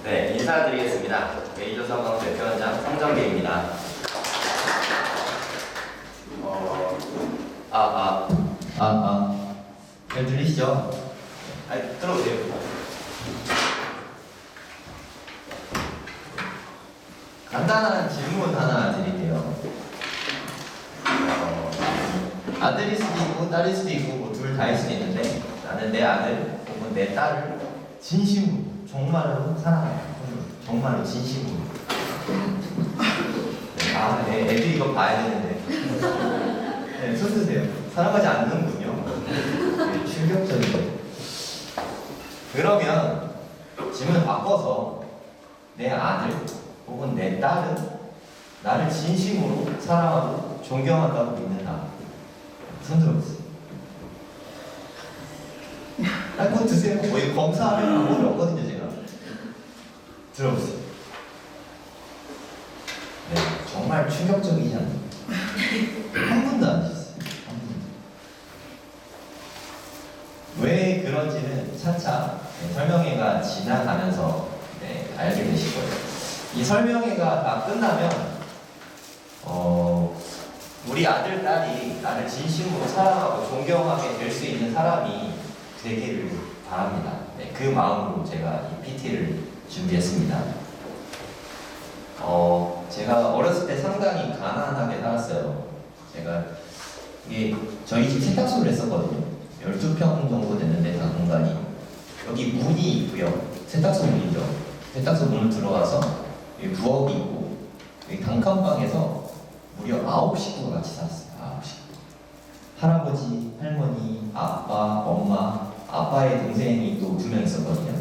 네, 인사드리겠습니다. 메이저 서강 대표원장 성정계입니다. 잘 들리시죠? 들어오세요. 간단한 질문 하나 드릴게요. 아들일 수도 있고 딸일 수도 있고 뭐 둘 다일 수도 있는데 나는 내 아들 혹은 내 딸을 진심으로 정말로 사랑해요. 정말로 진심으로. 네, 애들이 이거 봐야 되는데. 네, 손 드세요. 사랑하지 않는군요. 네, 충격적이죠. 그러면 질문을 바꿔서 내 아들 혹은 내 딸은 나를 진심으로 사랑하고 존경한다고 믿는다. 손 들어보세요. 뭐 드세요. 뭐 이거 검사하면 아무것도 없거든요, 제가. 들어보세요. 네, 정말 충격적이지 않나요? 한 분도 안 주셨어요. 한 분도. 왜 그런지는 차차 설명회가 지나가면서 알게 되실 거예요. 이 설명회가 다 끝나면 우리 아들, 딸이 나를 진심으로 사랑하고 존경하게 될 수 있는 사람이 되기를 바랍니다. 네, 그 마음으로 제가 이 PT를 준비했습니다. 제가 어렸을 때 상당히 가난하게 살았어요. 제가 저희 집 세탁소를 했었거든요. 12평 정도 됐는데 다 공간이. 여기 문이 있고요. 세탁소 문이죠. 세탁소 문을 들어가서 여기 부엌이 있고 여기 단칸방에서 무려 9식구가 같이 살았어요. 9식구. 할아버지, 할머니, 아빠, 엄마, 아빠의 동생이 또 2명 있었거든요.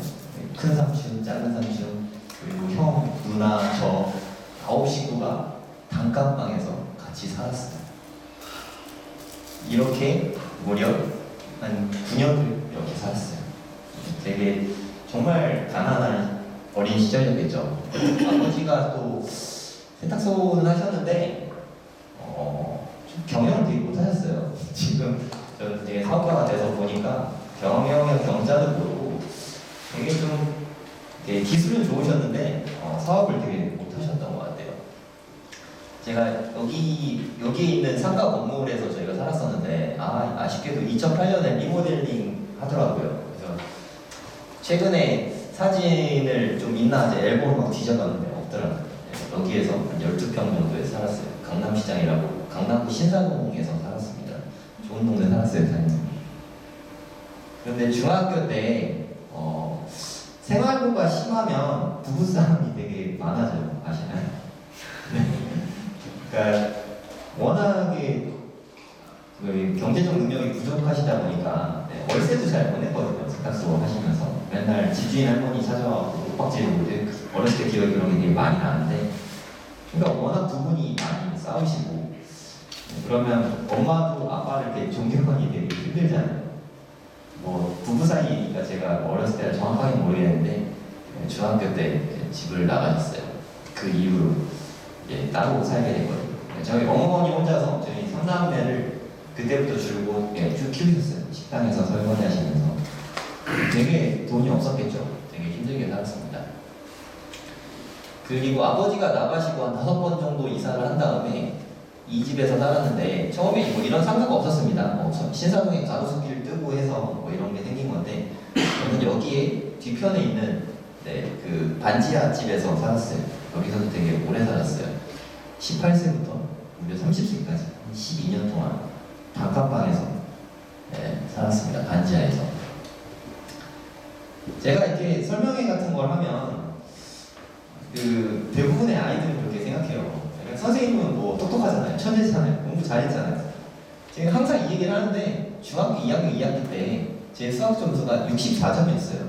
큰 삼촌, 작은 삼촌, 그리고 형, 누나, 저 9식구가 단칸방에서 같이 살았어요. 이렇게 무려 한 9년을 이렇게 살았어요. 되게 정말 가난한 어린 시절이었겠죠. 아버지가 또 세탁소는 하셨는데 경영을 되게 못하셨어요. 지금 저는 되게 사업가가 돼서 보니까 경영형 경자도 모르고 되게 좀 기술은 좋으셨는데 사업을 되게 못하셨던 것 같아요. 제가 여기에 있는 상가 건물에서 저희가 살았었는데 아쉽게도 2008년에 리모델링 하더라고요. 그래서 최근에 사진을 좀 있나 이제 앨범을 막 뒤져봤는데 없더라고요. 여기에서 한 12평 정도에 살았어요. 강남시장이라고 강남구 신사동에서 살았습니다. 좋은 동네 살았어요, 다행히. 그런데 중학교 때 생활고가 심하면 부부싸움이 되게 많아져요. 아시나요? 그러니까 워낙에 경제적 능력이 부족하시다 보니까 월세도 잘 못 냈거든요. 세탁소 하시면서 맨날 집주인 할머니 찾아와서 윽박지르고 어렸을 때 기억이 그런 게 되게 많이 나는데, 그러니까 워낙 두 분이 많이 싸우시고 그러면 엄마도 아빠를 이렇게 존경하기 되게 힘들잖아요. 뭐 부부 사이니까 제가 어렸을 때 정확하게 모르겠는데 중학교 때 집을 나가셨어요. 그 이후로 따로 살게 됐거든요. 저희 어머니 혼자서 저희 3남매를 그때부터 쭉 키우셨어요. 식당에서 설거지 하시면서. 되게 돈이 없었겠죠. 되게 힘들게 살았습니다. 그리고 아버지가 나가시고 한 5번 정도 이사를 한 다음에 이 집에서 살았는데 처음에 뭐 이런 상가가 없었습니다. 신사동에 가로수길 뜨고 해서 뭐 이런 게 생긴 건데 저는 여기에 뒤편에 있는 그 반지하 집에서 살았어요. 여기서도 되게 오래 살았어요. 18세부터 무려 30세까지 12년 동안 단칸방에서 살았습니다. 반지하에서. 제가 이렇게 설명회 같은 걸 하면 대부분의 아이들은 그렇게 생각해요. 선생님은 뭐 똑똑하잖아요. 천재잖아요. 공부 잘했잖아요. 제가 항상 이 얘기를 하는데 중학교 2학년 2학기 때 제 수학 점수가 64점이었어요.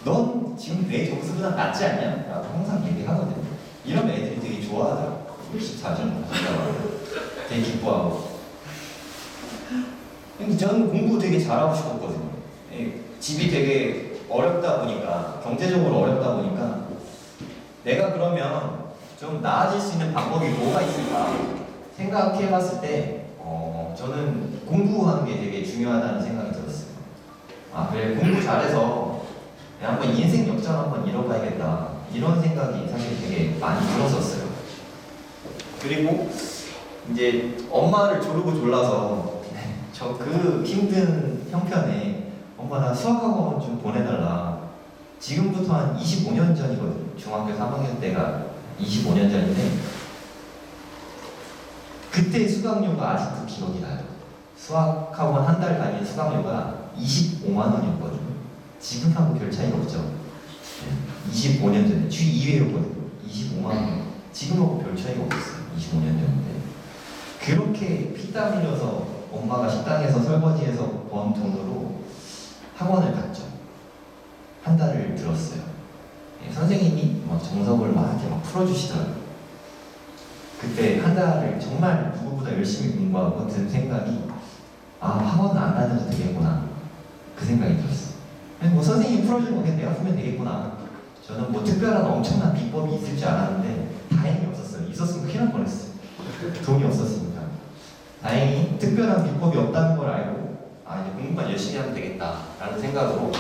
넌 지금 내 점수보다 낫지 않냐? 라고 항상 얘기하거든요. 이러면 애들이 되게 좋아하더라고요. 64점 가져가고 되게 기뻐하고. 저는 공부 되게 잘하고 싶었거든요. 집이 되게 어렵다 보니까, 경제적으로 어렵다 보니까 내가 그러면 좀 나아질 수 있는 방법이 뭐가 있을까 생각해 봤을 때 저는 공부하는 게 되게 중요하다는 생각이 들었어요. 그래, 공부 잘해서 한번 인생 역전 한번 잃어봐야겠다 이런 생각이 사실 되게 많이 들었었어요. 그리고 이제 엄마를 조르고 졸라서 저 그 힘든 형편에 엄마 나 수학학원 좀 보내달라. 지금부터 한 25년 전이거든요. 중학교 3학년 때가 25년 전인데 그때 수강료가 아직도 기억이 나요. 수학학원 한 달 다닌 수강료가 25만 원이었거든요. 지금하고 별 차이가 없죠. 25년 전에 주 2회였거든요. 25만 원. 지금하고 별 차이가 없었어요. 25년 전인데 그렇게 피땀 흘려서 엄마가 식당에서 설거지해서 번 돈으로 학원을 갔죠. 한 달을 들었어요. 선생님이 막 정석을 막 이렇게 막 풀어주시더라고요. 그때 한 달을 정말 누구보다 열심히 공부하고 든 생각이 학원 안 다녀도 되겠구나 그 생각이 들었어요. 뭐 선생님이 풀어주는 거 그냥 내가 풀면 되겠구나. 저는 뭐 특별한 엄청난 비법이 있을 줄 알았는데 다행히 없었어요. 있었으면 큰일 날 뻔했어요. 돈이 없었으니까. 다행히 특별한 비법이 없다는 걸 알고 이제 공부만 열심히 하면 되겠다라는 생각으로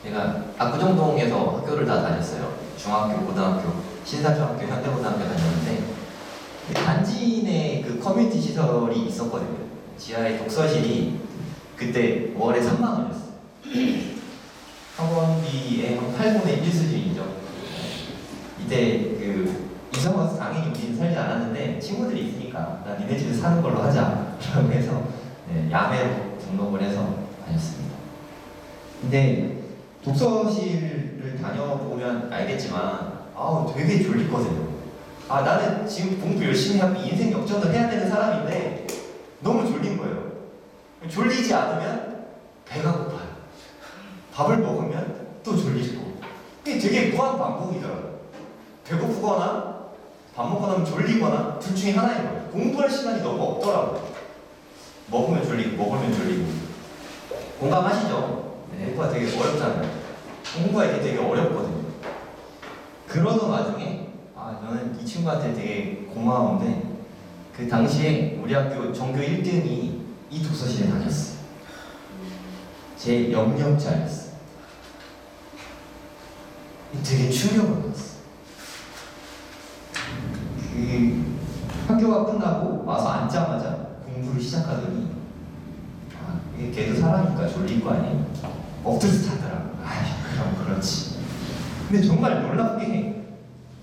제가 압구정동에서 학교를 다 다녔어요. 중학교, 고등학교, 신사중학교, 현대고등학교 다녔는데 단지 내 그 커뮤니티 시설이 있었거든요. 지하에 독서실이 그때 월에 3만 원이었어요. 학원비의 한 8분의 1 수준이죠. 이때 그 이성 와서 당연히 우리는 살지 않았는데 친구들이 있으니까 나 니네 집에 사는 걸로 하자 라고 해서 야매로 등록을 해서 다녔습니다. 근데 독서실을 다녀보면 알겠지만 되게 졸리거든요. 나는 지금 공부 열심히 하고 인생 역전을 해야 되는 사람인데 너무 졸린 거예요. 졸리지 않으면 배가 고파요. 밥을 먹으면 또 졸리고 이게 되게 무한 반복이더라고요. 배고프거나 밥 먹고 나면 졸리거나 둘 중에 하나인 거예요. 공부할 시간이 너무 없더라고요. 먹으면 졸리고 먹으면 졸리고. 공감하시죠? 공부가 되게 어렵잖아요. 공부가 이게 되게 어렵거든요. 그러던 와중에 저는 이 친구한테 되게 고마운데 그 당시에 우리 학교 전교 1등이 이 독서실에 다녔어요. 제 영역자였어요. 되게 충격을 받았어요. 그 학교가 끝나고 와서 앉자마자 공부를 시작하더니 이게 걔도 사람이니까 졸릴 거 아니에요? 엎드려서 자더라고. 그럼 그렇지. 근데 정말 놀랍게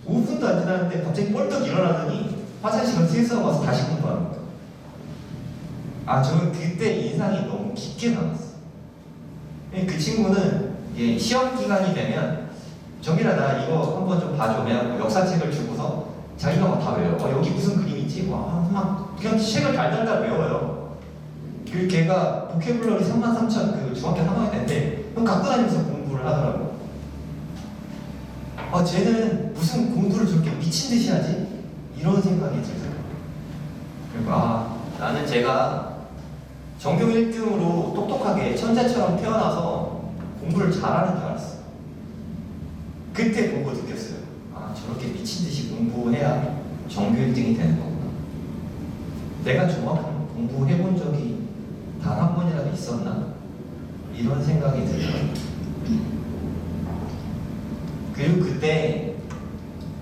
5분도 안 지났는데 갑자기 뻘떡 일어나더니 화장실 가서 세수하고 와서 다시 공부하는 거예요. 저는 그때 인상이 너무 깊게 남았어요. 그 친구는 이게 시험 기간이 되면 정민아 나 이거 한번 좀 봐줘. 그냥 역사책을 주고서 자기가 막 다 외워요. 여기 무슨 그림 있지? 막 그냥 책을 달달달 외워요. 그 걔가 보케블러리 33,000 그 중학교 3학년 때인데 그럼 갖고 다니면서 공부를 하더라고. 쟤는 무슨 공부를 저렇게 미친 듯이 하지? 이런 생각이 들더라고요. 그리고 나는 제가 전교 1등으로 똑똑하게 천재처럼 태어나서 공부를 잘하는 줄 알았어요. 그때 보고 느꼈어요. 저렇게 미친 듯이 공부해야 전교 1등이 되는 거구나. 내가 중학교 공부해본 적이 단 한 번이라도 있었나? 이런 생각이 들더라고요. 그리고 그때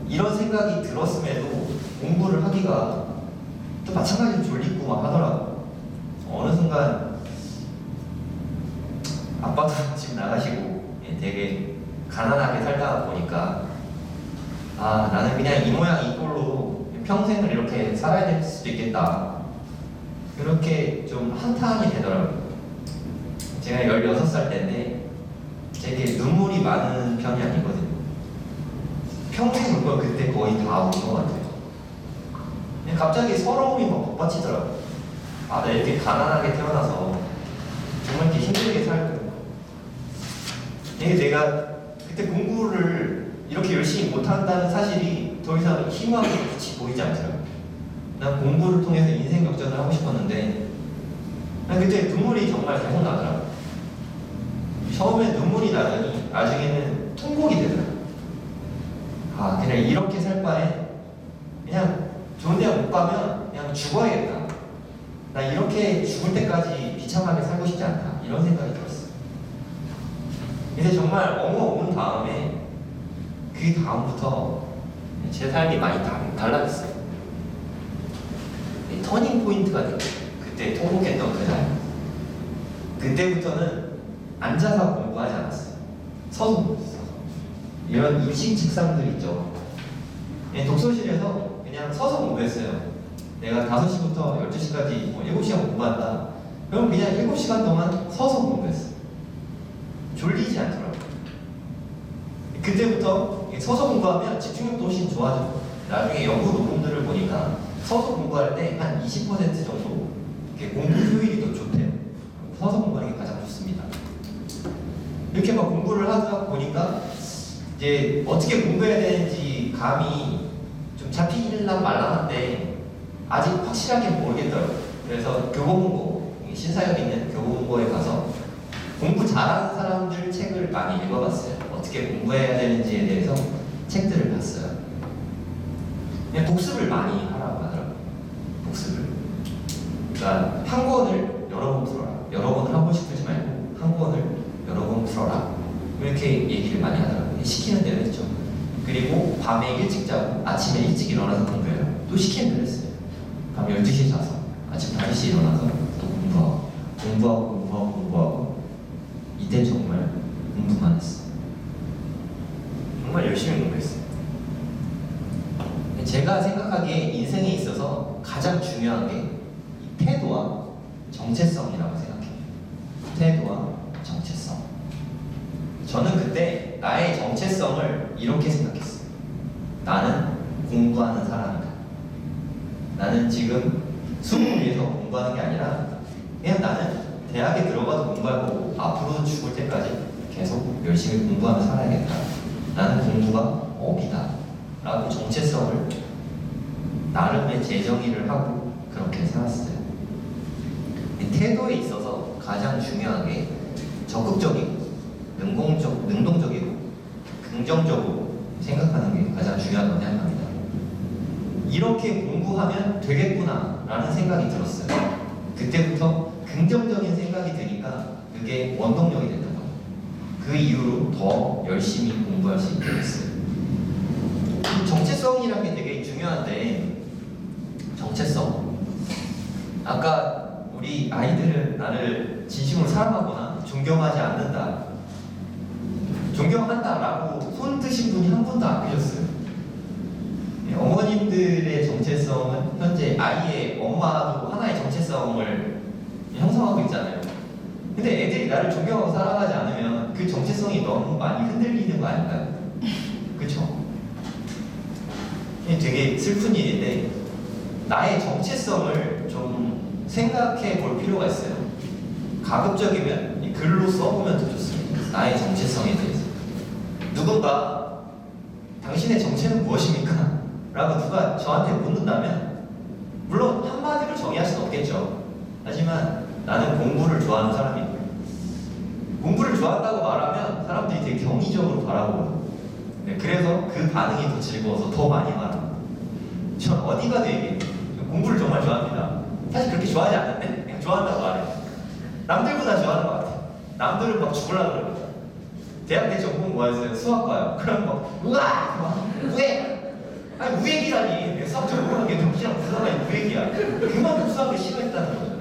이런 생각이 들었음에도 공부를 하기가 또 마찬가지로 졸리고 막 하더라고요. 어느 순간 아빠도 집 나가시고 되게 가난하게 살다가 보니까 나는 그냥 이 모양 이 꼴로 평생을 이렇게 살아야 될 수도 있겠다. 그렇게 좀 한탄이 되더라고요. 제가 16살 때인데 되게 눈물이 많은 편이 아니거든요. 평생 울 걸 그때 거의 다 운 것 같아요. 갑자기 서러움이 막 복받치더라고요. 나 이렇게 가난하게 태어나서 정말 이렇게 힘들게 살고 이게 내가 그때 공부를 이렇게 열심히 못한다는 사실이 더 이상 희망의 빛이 보이지 않더라고요. 난 공부를 통해서 인생 역전을 하고 싶었는데 난 그때 눈물이 정말 계속 나더라고요. 처음엔 눈물이 나더니 나중에는 통곡이 되더라고요. 그냥 이렇게 살 바에 그냥 좋은 데 못 가면 그냥 죽어야겠다. 나 이렇게 죽을 때까지 비참하게 살고 싶지 않다. 이런 생각이 들었어요. 근데 정말 온 다음에 그 다음부터 제 삶이 많이 달라졌어요. 터닝 포인트가 됐고 그때 통곡했던 그날 그때부터는 앉아서 공부하지 않았어요. 서서 공부했어요. 이런 입식 책상들 있죠. 독서실에서 그냥 서서 공부했어요. 내가 5시부터 12시까지 7시간 공부한다. 그럼 그냥 7시간 동안 서서 공부했어요. 졸리지 않더라고요. 그때부터 서서 공부하면 집중력도 훨씬 좋아져요. 나중에 연구 논문들을 보니까 서서 공부할 때 한 20% 정도 공부 효율이 더 좋대요. 서서 공부하는 게 가장 좋습니다. 이렇게 막 공부를 하다 보니까 이제 어떻게 공부해야 되는지 감이 좀 잡히려면 말랑한데 아직 확실하게 모르겠더라고요. 그래서 교보문고, 신사역 있는 교보문고에 가서 공부 잘하는 사람들 책을 많이 읽어봤어요. 어떻게 공부해야 되는지에 대해서 책들을 봤어요. 그냥 복습을 많이 하라고 하더라고요. 복습을. 그러니까 한 권을 여러 번 풀어라. 여러 번을 하고 싶지 말고 한 권을 여러 번 풀어라. 이렇게 얘기를 많이 하더라고요. 시키는 대로 했죠. 그리고 밤에 일찍 자고 아침에 일찍 일어나서 공부해요. 또 시키는 대로 했어요. 밤 12시에 자서 아침 5시에 일어나서 또 공부하고 이때 정말 공부만 했어요. 정말 열심히 공부했어요. 제가 생각하기에 인생에 있어서 가장 중요한 게 이 태도와 정체성이라고 생각해요. 태도와 정체성. 저는 그때 나의 정체성을 이렇게 생각했어요. 나는 공부하는 사람이다. 나는 지금 수능을 위해서 공부하는 게 아니라 그냥 나는 대학에 들어가도 공부할 거고 앞으로 죽을 때까지 계속 열심히 공부하며 살아야겠다. 나는 공부가 업이다. 라고 정체성을 나름의 재정의를 하고 그렇게 살았어요. 태도에 있어서 가장 중요한 게 적극적이고 능동적이고 긍정적으로 생각하는 게 가장 중요하다고 생각합니다. 이렇게 공부하면 되겠구나 라는 생각이 들었어요. 그때부터 긍정적인 생각이 드니까 그게 원동력이 됐던 거예요. 그 이후로 더 열심히 공부할 수 있게 됐어요. 정체성이라는 게 되게 중요한데 정체성. 아까 우리 아이들은 나를 진심으로 사랑하거나 존경하지 않는다. 존경한다라고 손 드신 분이 한 분도 안 계셨어요. 어머님들의 정체성은 현재 아이의 엄마도 하나의 정체성을 형성하고 있잖아요. 근데 애들이 나를 존경하고 사랑하지 않으면 그 정체성이 너무 많이 흔들리는 거 아닌가요? 그쵸? 이게 되게 슬픈 일인데 나의 정체성을 좀 생각해 볼 필요가 있어요. 가급적이면 글로 써보면 더 좋습니다. 나의 정체성에 대해서. 누군가 당신의 정체는 무엇입니까? 라고 누가 저한테 묻는다면 물론 한마디로 정의할 수는 없겠죠. 하지만 나는 공부를 좋아하는 사람이고 공부를 좋아한다고 말하면 사람들이 되게 경이적으로 바라보거든요. 네, 그래서 그 반응이 더 즐거워서 더 많이 말합니다. 전 어디 가도 얘기해요. 공부를 정말 좋아합니다. 사실 그렇게 좋아하지 않는데 그냥 좋아한다고 말해요. 남들보다 좋아하는 것 같아요. 남들은 막 죽으려고 그러거든요. 대학 때 전공 뭐였어요? 수학과요. 그럼 막 우와! 막 우액! 아니 우액이라니 수학 전공한 게 정치랑 무슨 상관이 우액이야. 그만큼 수학을 싫어했다는 거죠.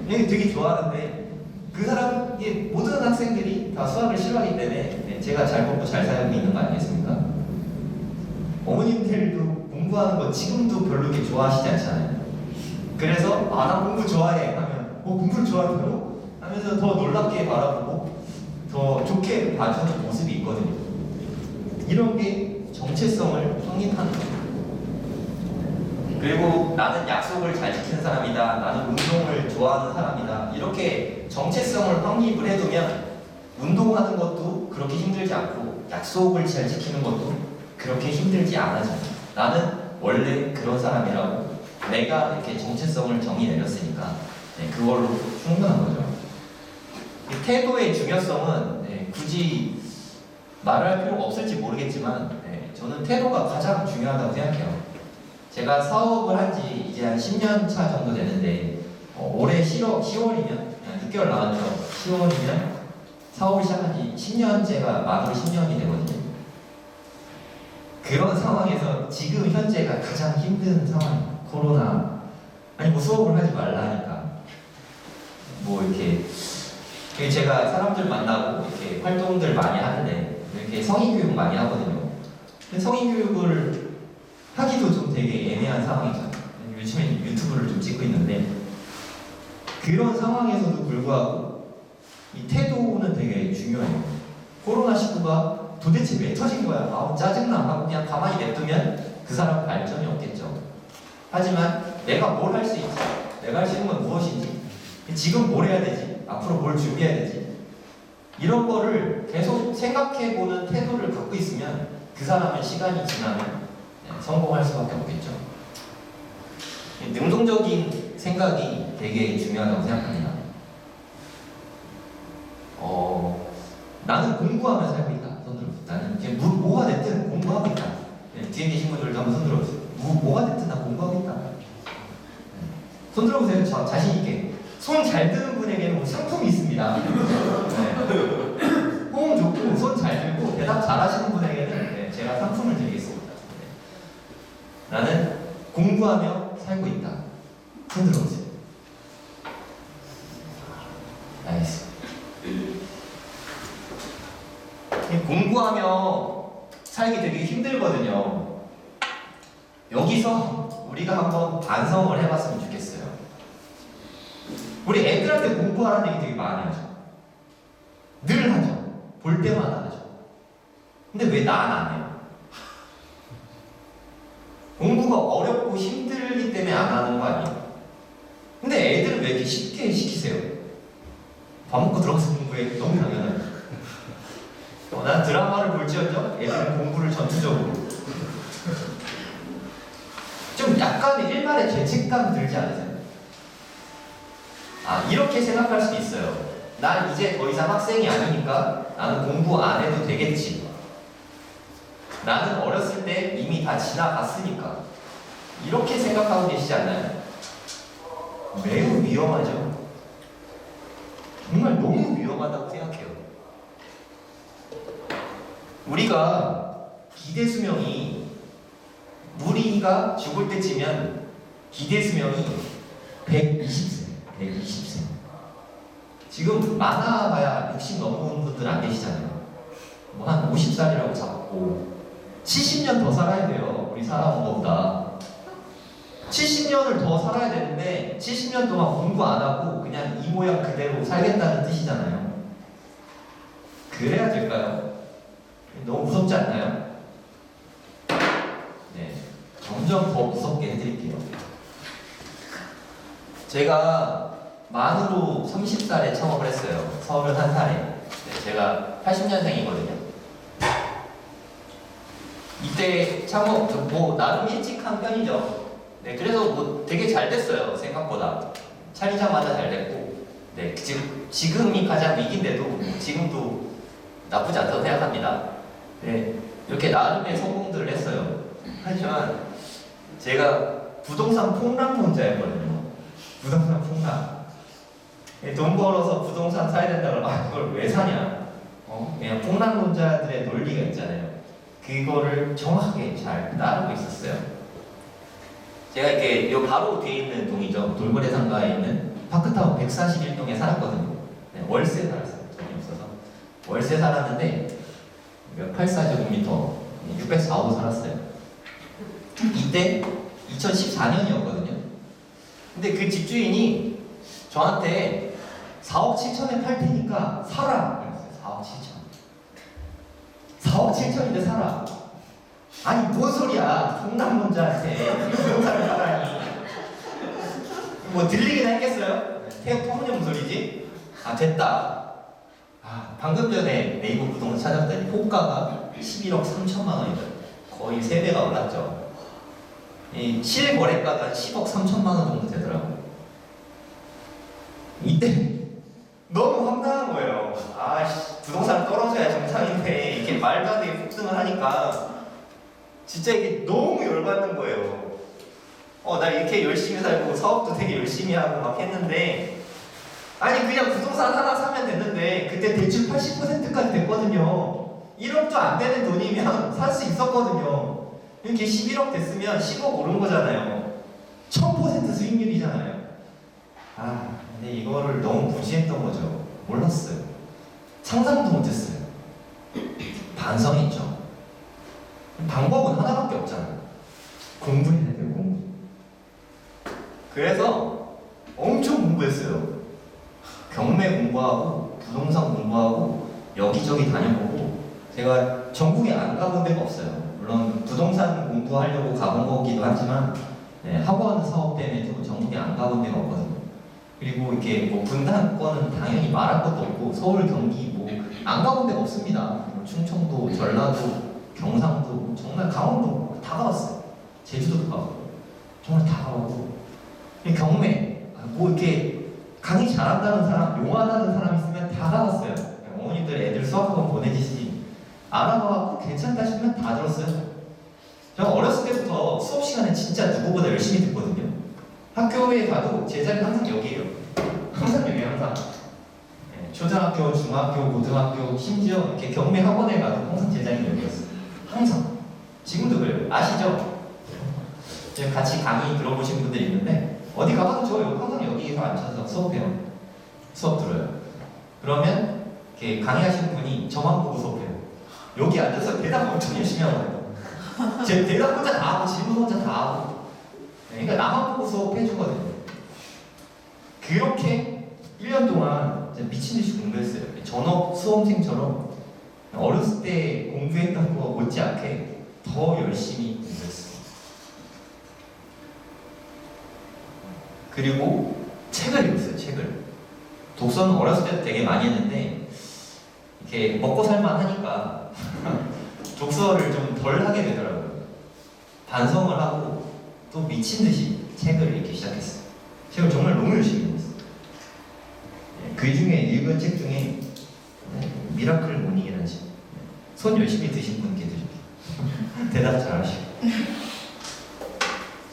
얘 되게 좋아하는데 그 사람, 모든 학생들이 다 수학을 싫어하기 때문에 제가 잘 먹고 잘 살고 있는 거 아니겠습니까? 어머님들도 공부하는 거 지금도 별로 이렇게 좋아하시지 않잖아요. 그래서 나 공부 좋아해 하면 공부를 좋아한다고? 하면서 더 놀랍게 바라보고 더 좋게 봐주는 모습이 있거든요. 이런 게 정체성을 확립하는 거예요. 그리고 나는 약속을 잘 지키는 사람이다. 나는 운동을 좋아하는 사람이다. 이렇게 정체성을 확립을 해두면 운동하는 것도 그렇게 힘들지 않고 약속을 잘 지키는 것도 그렇게 힘들지 않아져요. 나는 원래 그런 사람이라고 내가 이렇게 정체성을 정의 내렸으니까 그걸로 충분한 거죠. 이 태도의 중요성은 굳이 말할 필요가 없을지 모르겠지만 저는 태도가 가장 중요하다고 생각해요. 제가 사업을 한 지 이제 한 10년 차 정도 되는데 올해 10월이면 6개월 남았죠. 10월이면 사업을 시작한 지 10년째가 만으로 10년이 되거든요. 그런 상황에서 지금 현재가 가장 힘든 상황이에요. 코로나, 아니 뭐 수업을 하지 말라니까 뭐 이렇게 제가 사람들 만나고 이렇게 활동들 많이 하는데 이렇게 성인 교육 많이 하거든요. 근데 성인 교육을 하기도 좀 되게 애매한 상황이죠. 요즘에 유튜브를 좀 찍고 있는데 그런 상황에서도 불구하고 이 태도는 되게 중요해요. 코로나19가 도대체 왜 터진 거야? 아우 짜증나 하고 그냥 가만히 냅두면 그 사람 발전이 없겠죠. 하지만 내가 뭘 할 수 있지? 내가 할 수 있는 건 무엇인지? 지금 뭘 해야 되지? 앞으로 뭘 준비해야 되지? 이런 거를 계속 생각해보는 태도를 갖고 있으면 그 사람은 시간이 지나면 성공할 수밖에 없겠죠. 능동적인 생각이 되게 중요하다고 생각합니다. 나는 공부하며 살고 있다. 손들어보세요. 나는 이제 뭐가 됐든 공부하고 있다. 뒤에 계신 분들도 한번 손들어보세요. 뭐가 됐든 나 공부하고 있다. 손들어보세요. 자신 있게. 손 잘 드는 분에게는 뭐 상품이 있습니다. 호응 좋고 손 잘 들고 대답 잘하시는 분에게는 제가 상품을 드리겠습니다. 나는 공부하며 살고 있다. 손 들어보세요. 알겠습니다. 공부하며 살기 되게 힘들거든요. 여기서 우리가 한번 반성을 해봤으면 좋겠어요. 우리 애들한테 공부하라는 얘기 되게 많이 하죠. 늘 하죠. 볼 때마다 하죠. 근데 왜 난 안 해요? 공부가 어렵고 힘들기 때문에 안 하는 거 아니에요? 근데 애들은 왜 이렇게 쉽게 시키세요? 밥 먹고 들어가서 공부해. 너무 당연하죠. 난 드라마를 볼지언정 애들은 공부를 전투적으로. 좀 약간의 일말의 죄책감 들지 않으세요? 이렇게 생각할 수도 있어요. 난 이제 더 이상 학생이 아니니까 나는 공부 안 해도 되겠지. 나는 어렸을 때 이미 다 지나갔으니까. 이렇게 생각하고 계시지 않나요? 매우 위험하죠. 정말 너무 위험하다고 생각해요. 우리가 기대 수명이 우리가 죽을 때쯤이면 기대 수명이 120세, 120세. 지금 많아봐야 60 넘은 분들 안 계시잖아요. 뭐 한 50살이라고 잡고 70년 더 살아야 돼요. 우리 살아온 것보다 70년을 더 살아야 되는데 70년 동안 공부 안 하고 그냥 이 모양 그대로 살겠다는 뜻이잖아요. 그래야 될까요? 너무 무섭지 않나요? 네, 점점 더 무섭게 해드릴게요. 제가 만으로 30살에 창업을 했어요. 31살에. 네, 제가 80년생이거든요. 이때 창업 뭐 나름 일찍 한 편이죠. 네, 그래서 뭐 되게 잘 됐어요. 생각보다 차리자마자 잘 됐고, 네, 지금이 가장 위기인데도 지금도 나쁘지 않다고 생각합니다. 네, 이렇게 나름의 성공들을 했어요. 하지만 제가 부동산 폭락론자였거든요. 부동산 폭락. 돈 벌어서 부동산 사야 된다고 그걸 왜 사냐? 그냥 폭락론자들의 논리가 있잖아요. 그거를 정확하게 잘 따르고 있었어요. 제가 이렇게 요 바로 뒤에 있는 동이죠. 돌고래 상가에 있는 파크타운 141동에 살았거든요. 네, 월세 살았어요. 돈이 없어서 월세 살았는데 몇 84제곱미터 604호 살았어요. 이때 2014년이었거든요. 근데 그 집주인이 저한테 4억 7천에 팔 테니까 사라. 그랬어요. 4억 7천. 4억 7천인데 사라. 아니 뭔 소리야. 폭락론자한테 부동산을 사라니. 뭐 들리긴 했겠어요? 터무니없는 소리지? 됐다. 방금 전에 네이버 부동산 찾았더니 호가가 11억 3천만 원이죠. 거의 3배가 올랐죠. 이 실거래가가 10억 3천만 원 정도 되더라고요. 이때 너무 황당한 거예요. 부동산 떨어져야 정상인데 이렇게 말도 안 되게 폭등을 하니까 진짜 이게 너무 열받는 거예요. 나 이렇게 열심히 살고 사업도 되게 열심히 하고 막 했는데 아니 그냥 부동산 하나 사면 됐는데 그때 대출 80%까지 됐거든요. 1억도 안 되는 돈이면 살 수 있었거든요. 이렇게 11억 됐으면 10억 오른 거잖아요. 1000% 수익률이잖아요. 아, 근데 이거를 너무 무시했던 거죠. 몰랐어요. 상상도 못했어요. 반성했죠. 방법은 하나밖에 없잖아요. 공부해야 돼요, 공부. 그래서 엄청 공부했어요. 경매 공부하고 부동산 공부하고 여기저기 다녀보고 제가 전국에 안 가본 데가 없어요. 물론 부동산 공부하려고 가본 거기도 하지만 네, 학원 사업 때문에 좀 전국에 안 가본 데가 없거든요. 그리고 이렇게 뭐 분당권은 당연히 말할 것도 없고 서울, 경기 뭐 안 가본 데가 없습니다. 뭐 충청도, 전라도, 경상도, 정말 강원도 다 가봤어요. 제주도도 가고 정말 다 가보고 경매 뭐 이렇게 강의 잘한다는 사람, 용하다는 사람 있으면 다 가봤어요. 어머님들 애들 수학학원 보내주시지 알아봐갖고 괜찮다 싶으면 다 들었어요. 제가 어렸을 때부터 수업 시간에 진짜 누구보다 열심히 듣거든요. 학교에 가도 제 자리 항상 여기에요. 항상 여기에요, 항상. 네, 초등학교, 중학교, 고등학교, 심지어 이렇게 경매 학원에 가도 항상 제 자리는 여기였어요. 항상. 지금도 그래요. 아시죠? 같이 강의 들어보신 분들 있는데 어디 가봐도 저 항상 여기에서 앉아서 수업해요. 수업 들어요. 그러면 이렇게 강의하시는 분이 저만 보고 수업해요. 여기 앉아서 대답 엄청 열심히 하거든요. 제 대답 혼자 다 하고 질문 혼자 다 하고 그러니까 나만 보고 수업해주거든요. 그렇게 1년 동안 미친듯이 공부했어요. 전업 수험생처럼 어렸을 때 공부했던 거 못지않게 더 열심히 공부했어요. 그리고 책을 읽었어요. 책을. 독서는 어렸을 때도 되게 많이 했는데 이렇게 먹고 살만 하니까 독서를 좀 덜 하게 되더라고요. 반성을 하고 또 미친 듯이 책을 읽기 시작했어요. 책을 정말 너무 열심히 읽었어요. 그 중에 읽은 책 중에 미라클 모닝이라는 책. 손 열심히 드신 분께 드릴게요. 대답 잘하시고.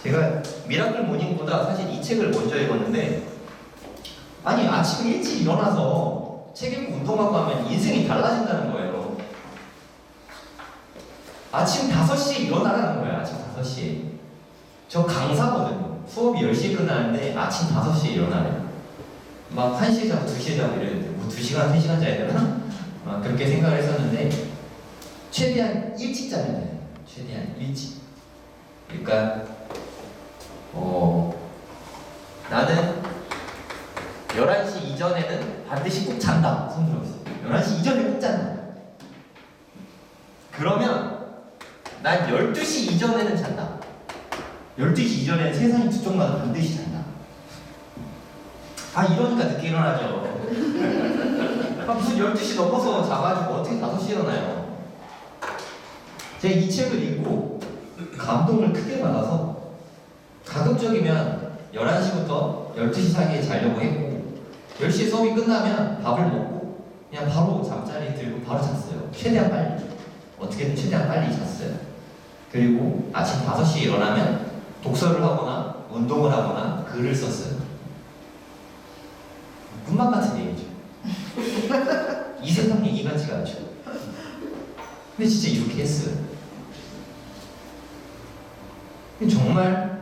제가 미라클 모닝보다 사실 이 책을 먼저 읽었는데 아니 아침 일찍 일어나서 책 읽고 운동하고 하면 인생이 달라진다는 거예요. 아침 5시에 일어나라는 거예요. 아침 5시에. 저 강사거든요. 수업이 10시에 끝나는데 아침 5시에 일어나래요. 막 1시에 자고 2시에 자고 이랬는데 뭐 2시간, 3시간 자야 되나? 막 그렇게 생각을 했었는데 최대한 일찍 자면 돼요. 최대한 일찍. 그러니까 나는 11시 이전에는 반드시 꼭 잔다. 손 들어보세요. 11시 이전에 꼭 잔다. 그러면 난 12시 이전에는 잔다. 12시 이전에는 세상이 두 쪽마다 반드시 잔다. 아 이러니까 늦게 일어나죠. 무슨 12시 넘어서 자가지고 어떻게 5시에 일어나요. 제가 이 책을 읽고 감동을 크게 받아서 가급적이면 11시부터 12시 사이에 자려고 했고 10시에 수업이 끝나면 밥을 먹고 그냥 바로 잠자리 들고 바로 잤어요. 최대한 빨리. 어떻게든 최대한 빨리 잤어요. 그리고 아침 5시에 일어나면 독서를 하거나 운동을 하거나 글을 썼어요. 꿈만 같은 얘기죠. 이 세상 얘기 같지가 않죠. 근데 진짜 이렇게 했어요. 정말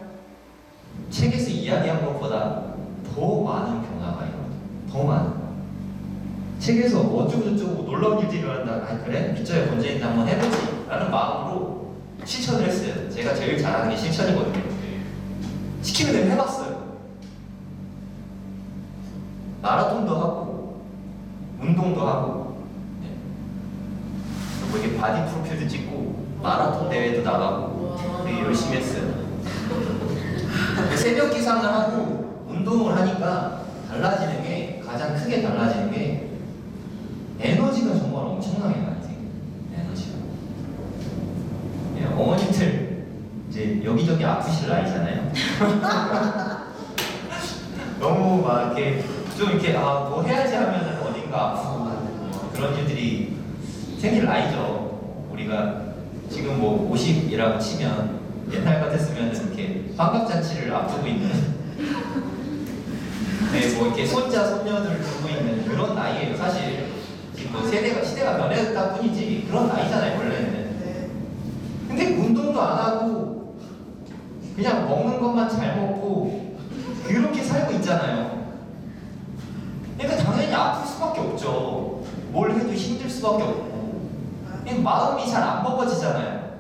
책에서 이야기한 것보다 더 많은 변화가 일어나요. 더 많은. 책에서 어쩌고저쩌고 놀라운 일들이 일어난다. 아 그래? 밑자에 문제 있는데 한번 해보지 라는 마음으로 실천을 했어요. 제가 제일 잘하는 게 실천이거든요. 시키면 되면 해봤어요. 마라톤도 하고 운동도 하고 네. 뭐 이게 바디 프로필도 찍고 마라톤 대회도 나가고 되게 열심히 했어요. 새벽 기상을 하고 운동을 하니까 달라지는 게 가장 크게 달라지는 게 에너지가 정말 엄청나게 많이 생겨요. 에너지가. 네, 어머님들 이제 여기저기 아프실 나이잖아요. 너무 막 이렇게 좀 이렇게 뭐 해야지 하면은 어딘가 아프고 그런 일들이 생길 나이죠. 우리가 지금 뭐 50이라고 치면 옛날 같았으면 이렇게 환갑잔치를 앞두고 있는 네, 뭐 이렇게 손자 손녀들을 두고 있는 그런 나이예요. 사실 지금 뭐 시대가 변했다 뿐이지 그런 나이잖아요 원래는. 네. 근데 운동도 안 하고 그냥 먹는 것만 잘 먹고 그렇게 살고 있잖아요. 그러니까 당연히 아플 수밖에 없죠. 뭘 해도 힘들 수밖에 없고 그냥 마음이 잘 안 먹어지잖아요.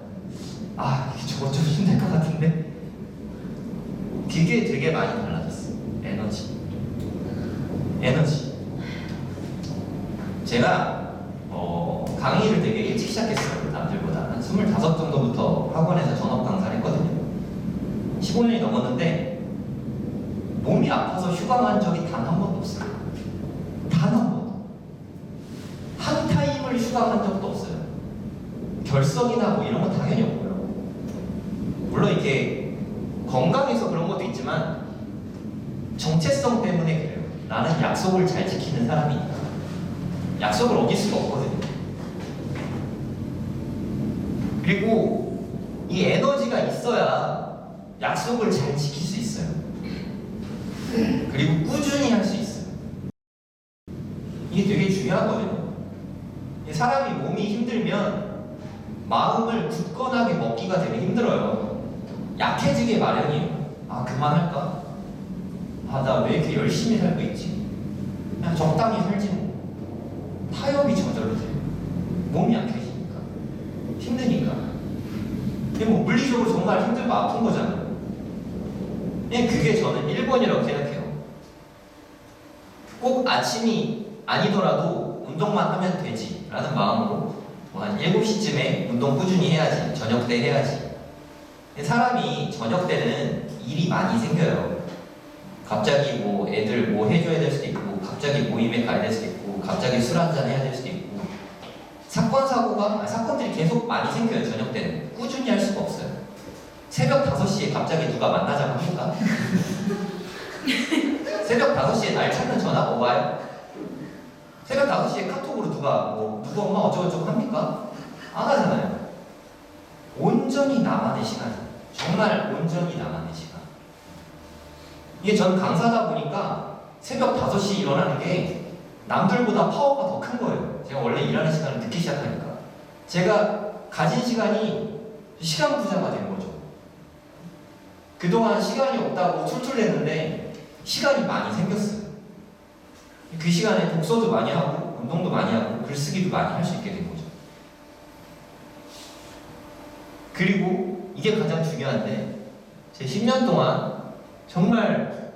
아, 저거 좀 힘들 것 같은데. 그게 되게 많이 달라졌어. 에너지. 제가 강의를 되게 일찍 시작했어요. 남들보다 한 25 정도부터 학원에서 전업 강사를 했거든요. 15년이 넘었는데 몸이 아파서 휴가 간 적이 단 한 번도 없어요. 단 한 번도. 한 타임을 휴가 간 적도 없어요. 결석이나 뭐 이런 건 당연히 없고요. 물론 이렇게 건강해서 그런 것도 있지만 정체성 때문에 그래요. 나는 약속을 잘 지키는 사람이니까. 약속을 어길 수가 없거든요. 그리고 이 에너지가 있어야 약속을 잘 지킬 수 있어요. 그리고 꾸준히 할 수 있어요. 이게 되게 중요하거든요. 사람이 몸이 힘들면 마음을 굳건하게 먹기가 되게 힘들어요. 약해지게 마련이에요. 아, 그만할까? 아, 나 왜 이렇게 열심히 살고 있지? 그냥 적당히 살지 뭐. 타협이 저절로 돼요. 몸이 약해지니까. 힘드니까. 이게 뭐 물리적으로 정말 힘들고 아픈 거잖아요. 그게 저는 1번이라고 생각해요. 꼭 아침이 아니더라도 운동만 하면 되지 라는 마음으로 한 7시쯤에 운동 꾸준히 해야지, 저녁 때 해야지. 사람이 저녁 때는 일이 많이 생겨요. 갑자기 뭐 애들 뭐 해줘야 될 수도 있고, 갑자기 모임에 가야 될 수도 있고, 갑자기 술 한잔 해야 될 수도 있고, 사건들이 계속 많이 생겨요. 저녁 때는 꾸준히 할 수가 없어요. 새벽 5시에 갑자기 누가 만나자고 합니까? 새벽 5시에 날 찾는 전화가 와요? 새벽 5시에 카톡으로 누구 엄마 어쩌고저쩌고 합니까? 안 하잖아요. 온전히 나만의 시간. 정말 온전히 나만의 시간. 이게 전 강사다 보니까 새벽 5시에 일어나는 게 남들보다 파워가 더 큰 거예요. 제가 원래 일하는 시간을 늦게 시작하니까. 제가 가진 시간이 시간 부자가 된 거죠. 그동안 시간이 없다고 툴툴댔는데 시간이 많이 생겼어요. 그 시간에 독서도 많이 하고 운동도 많이 하고 글쓰기도 많이 할 수 있게 된 거죠. 그리고 이게 가장 중요한데 제 10년 동안 정말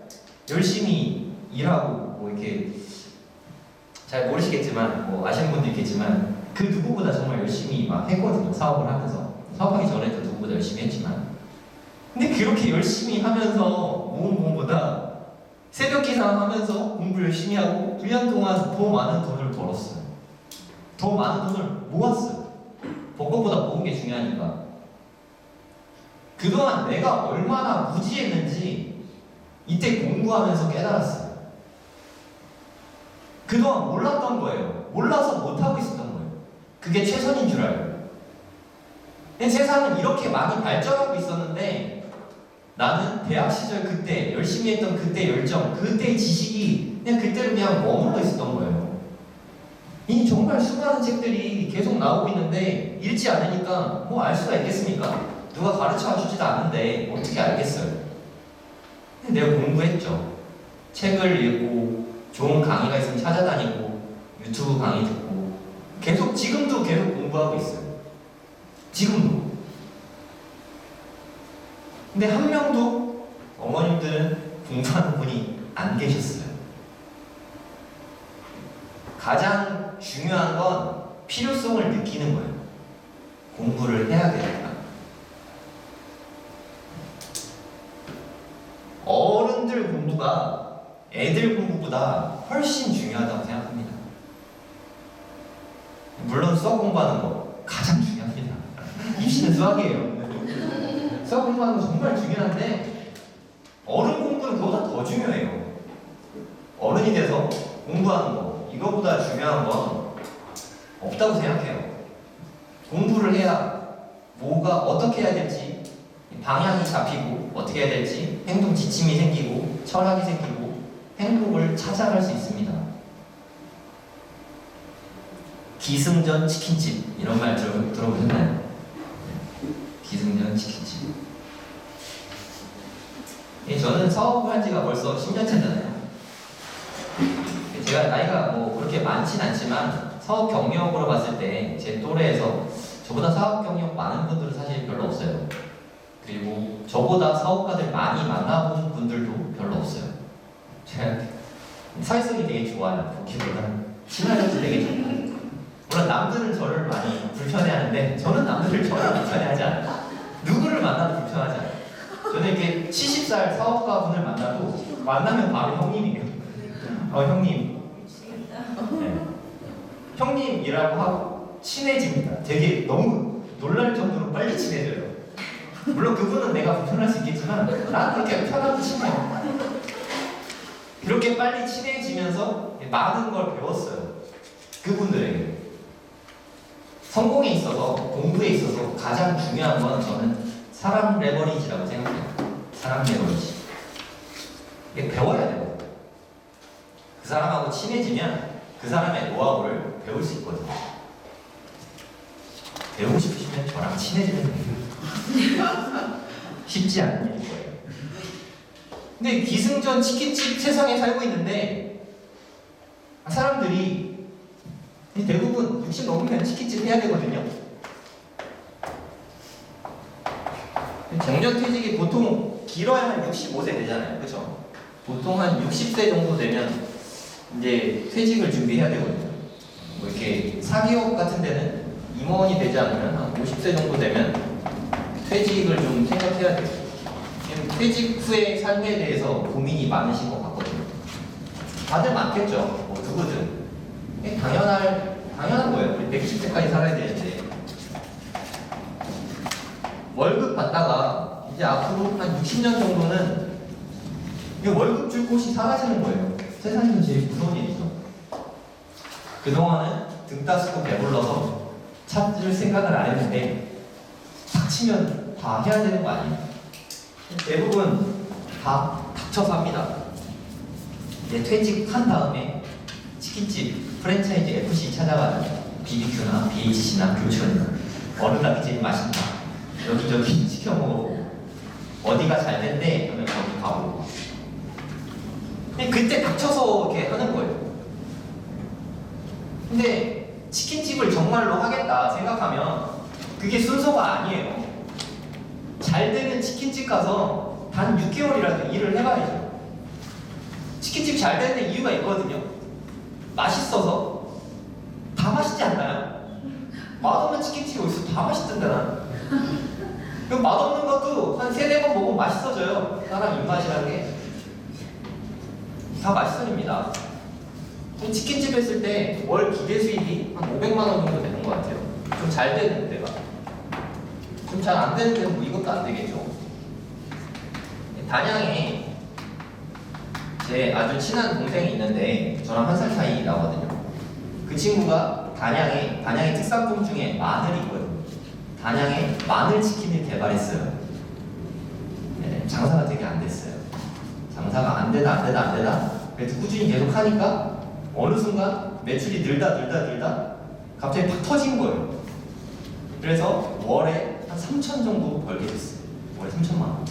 열심히 일하고 뭐 이렇게 잘 모르시겠지만 뭐 아시는 분도 있겠지만 그 누구보다 정말 열심히 막 했거든요. 사업을 하면서. 사업하기 전에도 누구보다 열심히 했지만 근데 그렇게 열심히 하면서 모은 돈보다 새벽 기상하면서 공부 열심히 하고 1년 동안 더 많은 돈을 벌었어요. 더 많은 돈을 모았어요. 번 것보다 모은 게 중요하니까. 그동안 내가 얼마나 무지했는지 이때 공부하면서 깨달았어요. 그동안 몰랐던 거예요. 몰라서 못하고 있었던 거예요. 그게 최선인 줄 알고. 근데 세상은 이렇게 많이 발전하고 있었는데 나는 대학 시절 그때 열심히 했던 그때 열정, 그때의 지식이 그때로 그냥 머물러 있었던 거예요. 이 정말 수많은 책들이 계속 나오고 있는데 읽지 않으니까 뭐 알 수가 있겠습니까? 누가 가르쳐 주지도 않는데 어떻게 알겠어요? 근데 내가 공부했죠. 책을 읽고 좋은 강의가 있으면 찾아다니고 유튜브 강의 듣고 지금도 계속 공부하고 있어요. 지금도. 근데 한 명도 어머님들은 공부하는 분이 안 계셨어요. 가장 중요한 건 필요성을 느끼는 거예요. 공부를 해야 되니까. 어른들 공부가 애들 공부보다 훨씬 중요하다고 생각합니다. 물론 수학 공부하는 거 가장 중요합니다. 입시는 수학이에요. 수학 공부하는 거 정말 중요한데 어른 공부는 그보다 더 중요해요. 어른이 돼서 공부하는 거 이거보다 중요한 건 없다고 생각해요. 공부를 해야 뭐가 어떻게 해야 될지 방향이 잡히고 어떻게 해야 될지 행동 지침이 생기고 철학이 생기고 행복을 찾아갈 수 있습니다. 기승전 치킨집 이런 말 들어보셨나요? 기승전 치킨집. 저는 사업을 한 지가 벌써 10년 차잖아요. 제가 나이가 뭐 그렇게 많진 않지만 사업 경력으로 봤을 때 제 또래에서 저보다 사업 경력 많은 분들은 사실 별로 없어요. 그리고 저보다 사업가들 많이 만나본 분들도 별로 없어요. 제가 사회성이 되게 좋아요. 보기보다 친화력도 되게 좋고, 물론 남들은 저를 많이 불편해하는데 저는 남들을 전혀 불편해하지 않아요. 누구를 만나도 불편하지 않아요. 저는 이렇게 70살 사업가 분을 만나면 바로 형님이에요. 형님. 네. 형님이라고 하고 친해집니다. 되게 너무 놀랄 정도로 빨리 친해져요. 물론 그분은 내가 불편할 수 있겠지만 난 그렇게 편하고 친해요. 그렇게 빨리 친해지면서 많은 걸 배웠어요. 그분들에게. 성공에 있어서, 공부에 있어서 가장 중요한 건 저는 사람 레버리지라고 생각해요. 사람 레버리지. 이게 배워야 돼요. 그 사람하고 친해지면 그 사람의 노하우를 배울 수 있거든요. 배우고 싶으시면 저랑 친해지면 돼요. 쉽지 않은 일일 거예요. 근데 기승전 치킨집 세상에 살고 있는데 사람들이 대부분 60 넘으면 치킨집 해야 되거든요. 정년퇴직이 보통 길어야 한 65세 되잖아요. 그렇죠? 보통 한 60세 정도 되면 이제 퇴직을 준비해야 되거든요. 뭐 이렇게 사기업 같은 데는 임원이 되지 않으면 한 50세 정도 되면 퇴직을 좀 생각해야 돼요. 퇴직 후의 삶에 대해서 고민이 많으신 것 같거든요. 다들 많겠죠. 뭐 누구든. 당연한 거예요. 우리 120세까지 살아야 되는데 월급 받다가 이제 앞으로 한 60년 정도는 이 월급 줄 곳이 사라지는 거예요. 세상에서 제일 무서운 일이죠. 그동안은 등 따스고 배불러서 찾을 생각을 안 했는데 닥치면 다 해야 되는 거 아니에요? 대부분 다 닥쳐서 합니다. 이제 퇴직한 다음에 치킨집, 프랜차이즈 FC 찾아가요. BBQ나 BHC나 교촌이나 어느 닭이 제일 맛있나 여기저기 시켜 먹어보고 어디가 잘 된대 그러면 거기 가보고 그때 닥쳐서 이렇게 하는 거예요. 근데 치킨집을 정말로 하겠다 생각하면 그게 순서가 아니에요. 잘 되는 치킨집 가서 단 6개월이라도 일을 해봐야죠. 치킨집 잘 되는 이유가 있거든요. 맛있어서. 다 맛있지 않나요? 맛없는 치킨집이 어디서 다 맛있던데 난. 그럼 맛없는 것도 한 3-4번 먹으면 맛있어져요. 사람 입맛이라는 게. 다 맛있어집니다. 치킨집 했을 때 월 기대 수입이 한 500만 원 정도 되는 것 같아요. 좀 잘 되는 데가. 좀 잘 안 되는 데는 뭐 이것도 안 되겠죠. 단양에 제 아주 친한 동생이 있는데 저랑 한 살 차이 나거든요. 그 친구가 단양의 특산품 중에 마늘이 있거든요. 단양에 마늘 치킨을 개발했어요. 네, 장사가 되게 안 됐어요. 장사가 안 되다. 그래도 꾸준히 계속 하니까 어느 순간 매출이 늘다 갑자기 팍 터진 거예요. 그래서 월에 한 3천 정도 벌게 됐어요. 월에 3천만 원.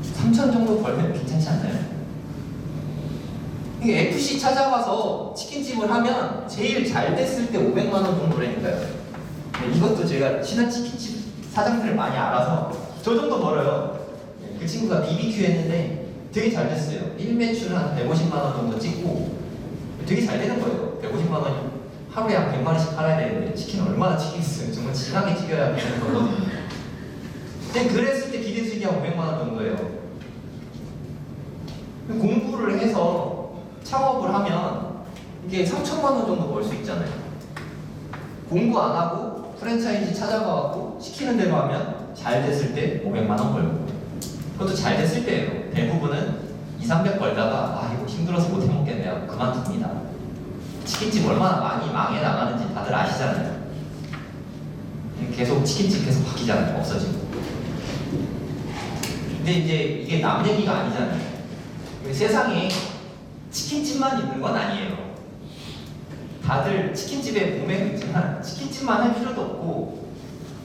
3천 정도 벌면 괜찮지 않나요? 이게 FC 찾아가서 치킨집을 하면 제일 잘 됐을 때 500만 원 정도라니까요. 이것도 제가 친한 치킨집 사장들을 많이 알아서 저 정도 벌어요. 그 친구가 BBQ 했는데 되게 잘 됐어요. 1매출 한 150만 원 정도 찍고 되게 잘 되는 거예요. 150만 원이 하루에 한 100마리씩 팔아야 되는데 치킨 얼마나 튀겠어요. 정말 진하게 튀겨야 되는 거거든요. 근데 그랬을 때 기대 수익이 한 500만 원 정도예요. 공부를 해서 창업을 하면 이게 3천만 원 정도 벌 수 있잖아요. 공부 안 하고 프랜차이즈 찾아가고 시키는 대로 하면 잘 됐을 때 500만 원 벌고 그것도 잘 됐을 때예요. 대부분은 200-300 벌다가 이거 힘들어서 못 해먹겠네요. 그만둡니다. 치킨집 얼마나 많이 망해 나가는지 다들 아시잖아요. 계속 치킨집 계속 바뀌잖아요. 없어지고. 근데 이제 이게 남 얘기가 아니잖아요. 세상에 치킨집만 있는 건 아니에요. 다들 치킨집에 몸에 있지만 치킨집만 할 필요도 없고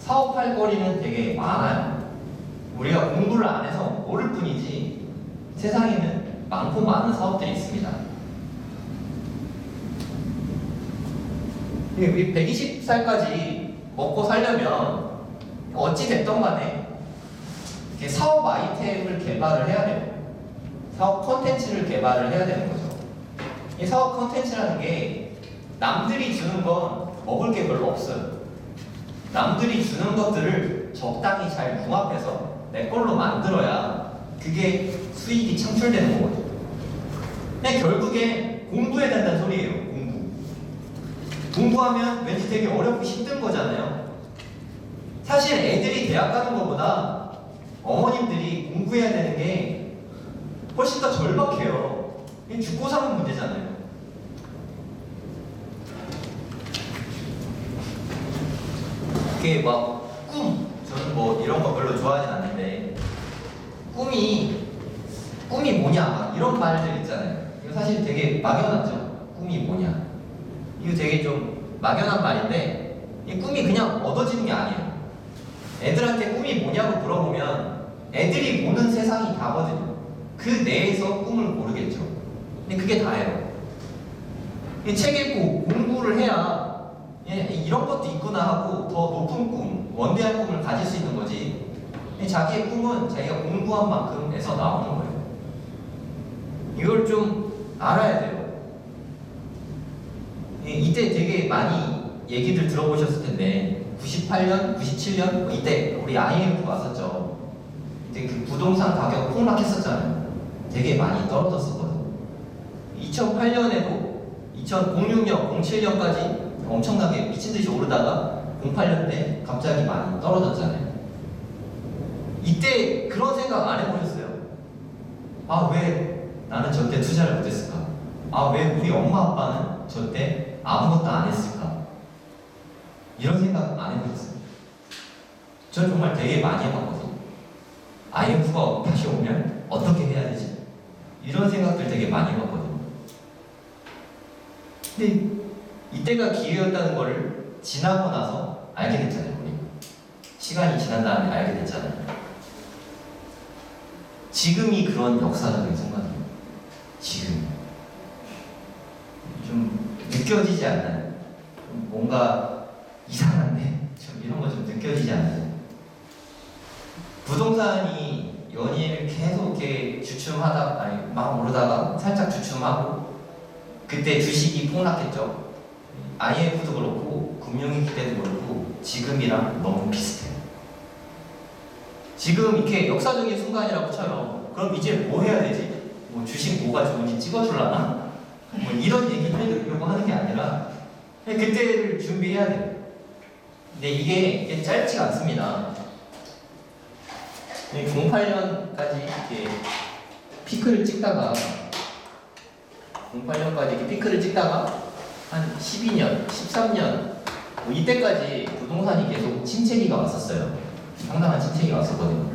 사업할 거리는 되게 많아요. 우리가 공부를 안 해서 모를 뿐이지 세상에는 많고 많은 사업들이 있습니다. 120살까지 먹고 살려면 어찌 됐던 간에 사업 아이템을 개발을 해야 돼요. 사업 컨텐츠를 개발을 해야 되는 거죠. 이 사업 컨텐츠라는 게 남들이 주는 건 먹을 게 별로 없어요. 남들이 주는 것들을 적당히 잘 융합해서 내 걸로 만들어야 그게 수익이 창출되는 거거든요. 근데 결국에 공부해야 된다는 소리예요. 공부하면 왠지 되게 어렵고 힘든 거잖아요. 사실 애들이 대학 가는 것보다 어머님들이 공부해야 되는 게 훨씬 더 절박해요. 죽고 사는 문제잖아요. 이게 막 저는 뭐 이런 거 별로 좋아하진 않는데 꿈이 뭐냐 막 이런 말들 있잖아요. 이거 사실 되게 막연하죠. 꿈이 뭐냐. 이거 되게 좀 막연한 말인데 이 꿈이 그냥 얻어지는 게 아니에요. 애들한테 꿈이 뭐냐고 물어보면 애들이 보는 세상이 다거든요. 그 내에서 꿈을 고르겠죠. 근데 그게 다예요. 이 책 읽고 공부를 해야 이런 것도 있구나 하고 더 높은 꿈, 원대한 꿈을 가질 수 있는 거지. 자기의 꿈은 자기가 공부한 만큼에서 나오는 거예요. 이걸 좀 알아야 돼요. 이때 되게 많이 얘기들 들어보셨을 텐데 98년, 97년 이때 우리 IMF 왔었죠. 이때 그 부동산 가격 폭락했었잖아요. 되게 많이 떨어졌었거든요. 2008년에도 2006년, 07년까지 엄청나게 미친듯이 오르다가 08년 때 갑자기 많이 떨어졌잖아요. 이때 그런 생각 안 해보셨어요? 아, 왜 나는 저때 투자를 못했을까? 아, 왜 우리 엄마 아빠는 저때 아무것도 안 했을까? 이런 생각 안 해보셨어요? 전 정말 되게 많이 해봤거든요. IMF가 다시 오면 어떻게 해야 되지? 이런 생각들 되게 많이 해봤거든요. 근데 이때가 기회였다는 거를 지나고 나서 알게 됐잖아요. 우리 시간이 지난 다음에 알게 됐잖아요. 지금이 그런 역사적인 순간이에요. 지금 좀 느껴지지 않나요? 뭔가 이상한데 좀 이런 거 좀 느껴지지 않나요? 부동산이 연일 계속 이렇게 주춤하다 아니 막 오르다가 살짝 주춤하고 그때 주식이 폭락했죠. IMF도 그렇고 금융위기 때도 그렇고 지금이랑 너무 비슷해요. 지금 이렇게 역사적인 순간이라고 쳐요. 그럼 이제 뭐 해야 되지? 뭐 주식 뭐가 좋은지 찍어줄라나? 뭐 이런 얘기 하려고 하는 게 아니라 그때를 준비해야 돼요. 근데 이게 짧지가 않습니다. 08년까지 이렇게 피크를 찍다가 08년까지 이렇게 피크를 찍다가 한 12년, 13년 뭐 이때까지 부동산이 계속 침체기가 왔었어요. 상당한 침체기가 왔었거든요.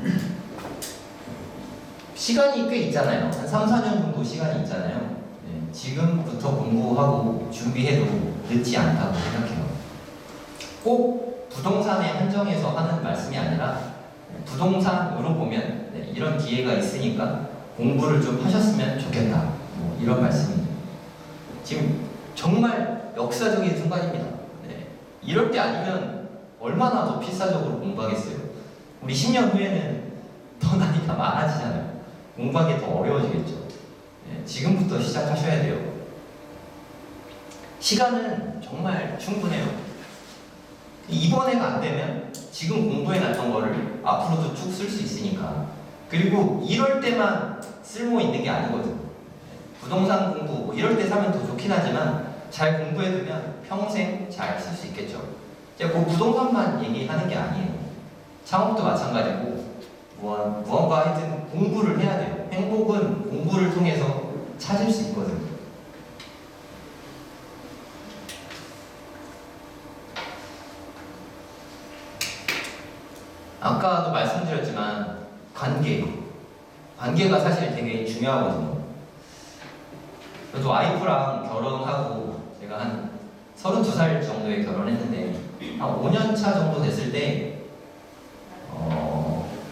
시간이 꽤 있잖아요. 한 3, 4년 정도 시간이 있잖아요. 네, 지금부터 공부하고 준비해도 늦지 않다고 생각해요. 꼭 부동산에 한정해서 하는 말씀이 아니라 부동산으로 보면 네, 이런 기회가 있으니까 공부를 좀 하셨으면 좋겠다. 뭐 이런 말씀입니다. 지금 정말 역사적인 순간입니다. 네, 이럴 때 아니면 얼마나 더 필사적으로 공부하겠어요. 우리 10년 후에는 더 나이가 많아지잖아요. 공부하기 더 어려워지겠죠. 네, 지금부터 시작하셔야 돼요. 시간은 정말 충분해요. 이번에가 안 되면 지금 공부해놨던 거를 앞으로도 쭉 쓸 수 있으니까. 그리고 이럴 때만 쓸모 있는 게 아니거든요. 부동산 공부 뭐 이럴 때 사면 더 좋긴 하지만 잘 공부해두면 평생 잘 쓸 수 있겠죠. 제가 뭐 부동산만 얘기하는 게 아니에요. 창업도 마찬가지고 무언가 하여튼 공부를 해야 돼요. 행복은 공부를 통해서 찾을 수 있거든요. 아까도 말씀드렸지만 관계가 사실 되게 중요하거든요. 저도 와이프랑 결혼하고 제가 한 32살 정도에 결혼했는데 한 5년 차 정도 됐을 때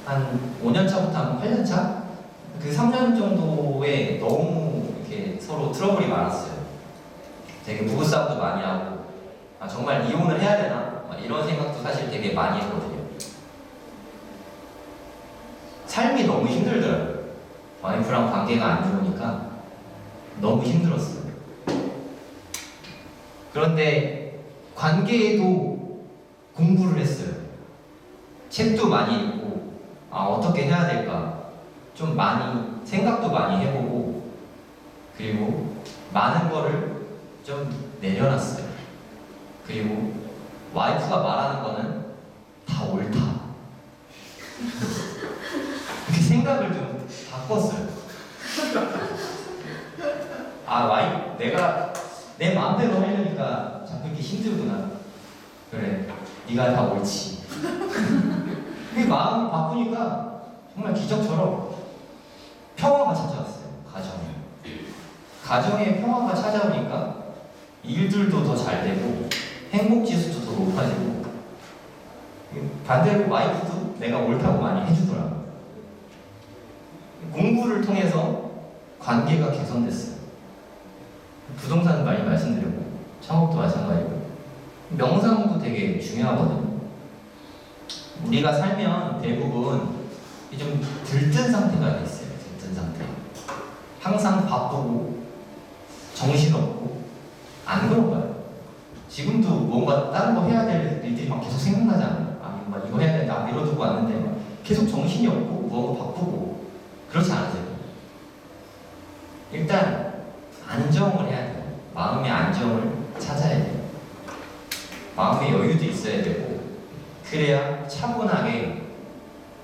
한 5년 차부터 한 8년 차? 그 3년 정도에 너무 이렇게 서로 트러블이 많았어요. 되게 부부싸움도 많이 하고 정말 이혼을 해야 되나? 이런 생각도 사실 되게 많이 했거든요. 삶이 너무 힘들더라고요. 와이프랑 관계가 안 좋으니까 너무 힘들었어요. 그런데 관계에도 공부를 했어요. 책도 많이 읽고 어떻게 해야 될까 좀 많이 생각도 많이 해보고 그리고 많은 거를 좀 내려놨어요. 그리고 와이프가 말하는 거는 다 옳다. 그 생각을 좀 바꿨어요. 내가 내 마음대로 하려니까 자꾸 이렇게 힘들구나. 그래, 네가 다 옳지. 그 마음을 바꾸니까 정말 기적처럼 평화가 찾아왔어요. 가정에 평화가 찾아오니까 일들도 더 잘 되고 행복지수도 더 높아지고 반대로 와이프도 내가 옳다고 많이 해주더라고요. 공부를 통해서 관계가 개선됐어요. 부동산 많이 말씀드렸고 창업도 마찬가지고 명상도 되게 중요하거든요. 우리가 살면 대부분 좀 들뜬 상태가 돼 있어요. 들뜬 상태. 항상 바쁘고 정신없고 안 그런 거예요. 지금도 뭔가 다른 거 해야 될 일들이 막 계속 생각나잖아요. 막 이거 해야 되는데 미뤄두고 왔는데 막 계속 정신이 없고 뭐가 바쁘고 그렇지 않으세요? 일단 안정을 해야 돼요. 마음의 안정을 찾아야 돼요. 마음의 여유도 있어야 되고 그래야 차분하게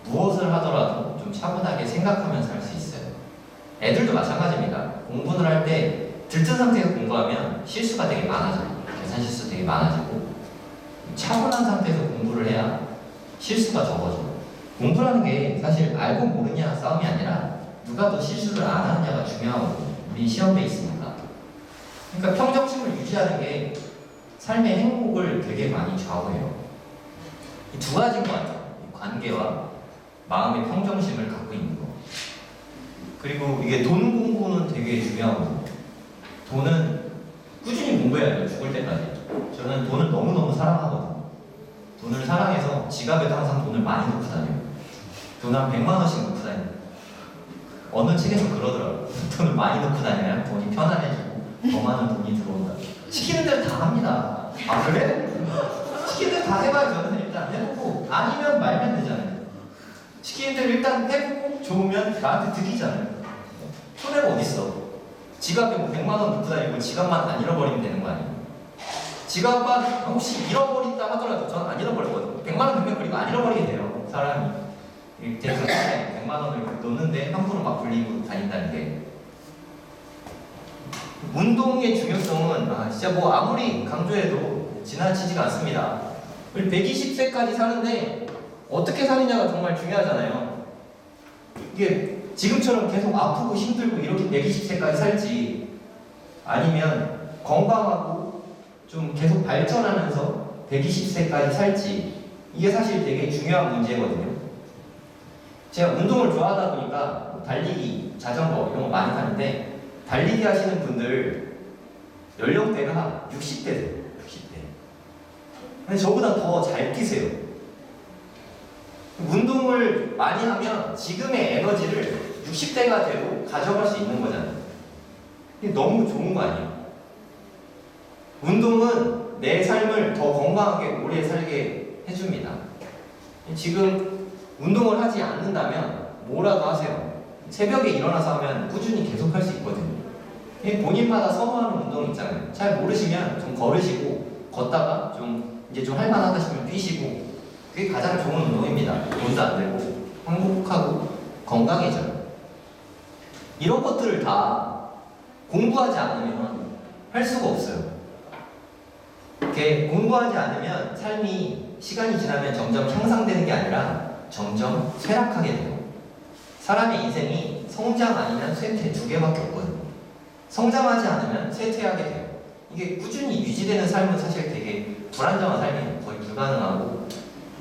무엇을 하더라도 좀 차분하게 생각하면서 할 수 있어요. 애들도 마찬가지입니다. 공부를 할 때 들뜬 상태에서 공부하면 실수가 되게 많아져요. 계산 실수 되게 많아지고 차분한 상태에서 공부를 해야 실수가 적어져요. 공부라는 게 사실 알고 모르냐 싸움이 아니라 누가 더 실수를 안 하느냐가 중요하거든요. 우리 시험에 있으니까. 그러니까 평정심을 유지하는 게 삶의 행복을 되게 많이 좌우해요. 이 두 가지인 것 같아요. 관계와 마음의 평정심을 갖고 있는 거. 그리고 이게 돈 공부는 되게 중요하거든요. 돈은 꾸준히 공부해야 돼요. 죽을 때까지. 저는 돈을 너무너무 사랑하거든요. 돈을 사랑해서 지갑에도 항상 돈을 많이 넣고 다녀요. 돈 한 100만 원씩 넣고 다녀요. 어느 책에서 그러더라고요. 돈을 많이 넣고 다녀야 돈이 편안해지고 더 많은 돈이 들어온다. 시키는 대로 다 합니다. 그래? 시키는 대로 다 해봐요. 저는 일단 해보고 아니면 말면 되잖아요. 시키는 대로 일단 해보고 좋으면 나한테 드리잖아요. 손해가 어딨어. 지갑에 뭐 100만 원 넣고 다니고 지갑만 안 잃어버리면 되는 거 아니에요? 지갑만 혹시 잃어버린다 하더라도 저는 안 잃어버리거든요. 100만 원 넣으면 그리고 안 잃어버리게 돼요. 사람이. 대표에 100만 원을 넣는데 함부로 막 굴리고 다닌다는 게. 운동의 중요성은 진짜 뭐 아무리 강조해도 지나치지가 않습니다. 우리 120세까지 사는데 어떻게 사느냐가 정말 중요하잖아요. 이게 지금처럼 계속 아프고 힘들고 이렇게 120세까지 살지 아니면 건강하고 좀 계속 발전하면서 120세까지 살지 이게 사실 되게 중요한 문제거든요. 제가 운동을 좋아하다 보니까 달리기, 자전거 이런 거 많이 타는데 달리기 하시는 분들 연령대가 60대세요. 60대. 근데 저보다 더 잘 뛰세요. 운동을 많이 하면 지금의 에너지를 60대가 돼도 가져갈 수 있는 거잖아요. 이게 너무 좋은 거 아니에요? 운동은 내 삶을 더 건강하게 오래 살게 해줍니다. 지금 운동을 하지 않는다면 뭐라도 하세요. 새벽에 일어나서 하면 꾸준히 계속 할 수 있거든요. 본인마다 선호하는 운동 있잖아요. 잘 모르시면 좀 걸으시고 걷다가 이제 좀 할만하다 싶으면 뛰시고 그게 가장 좋은 운동입니다. 돈도 안 들고 행복하고 건강해져요. 이런 것들을 다 공부하지 않으면 할 수가 없어요. 이렇게 공부하지 않으면 삶이 시간이 지나면 점점 향상되는 게 아니라 점점 쇠락하게 돼요. 사람의 인생이 성장 아니면 쇠퇴 두 개밖에 없거든요. 성장하지 않으면 쇠퇴하게 돼요. 이게 꾸준히 유지되는 삶은 사실 되게 불안정한 삶이에요. 거의 불가능하고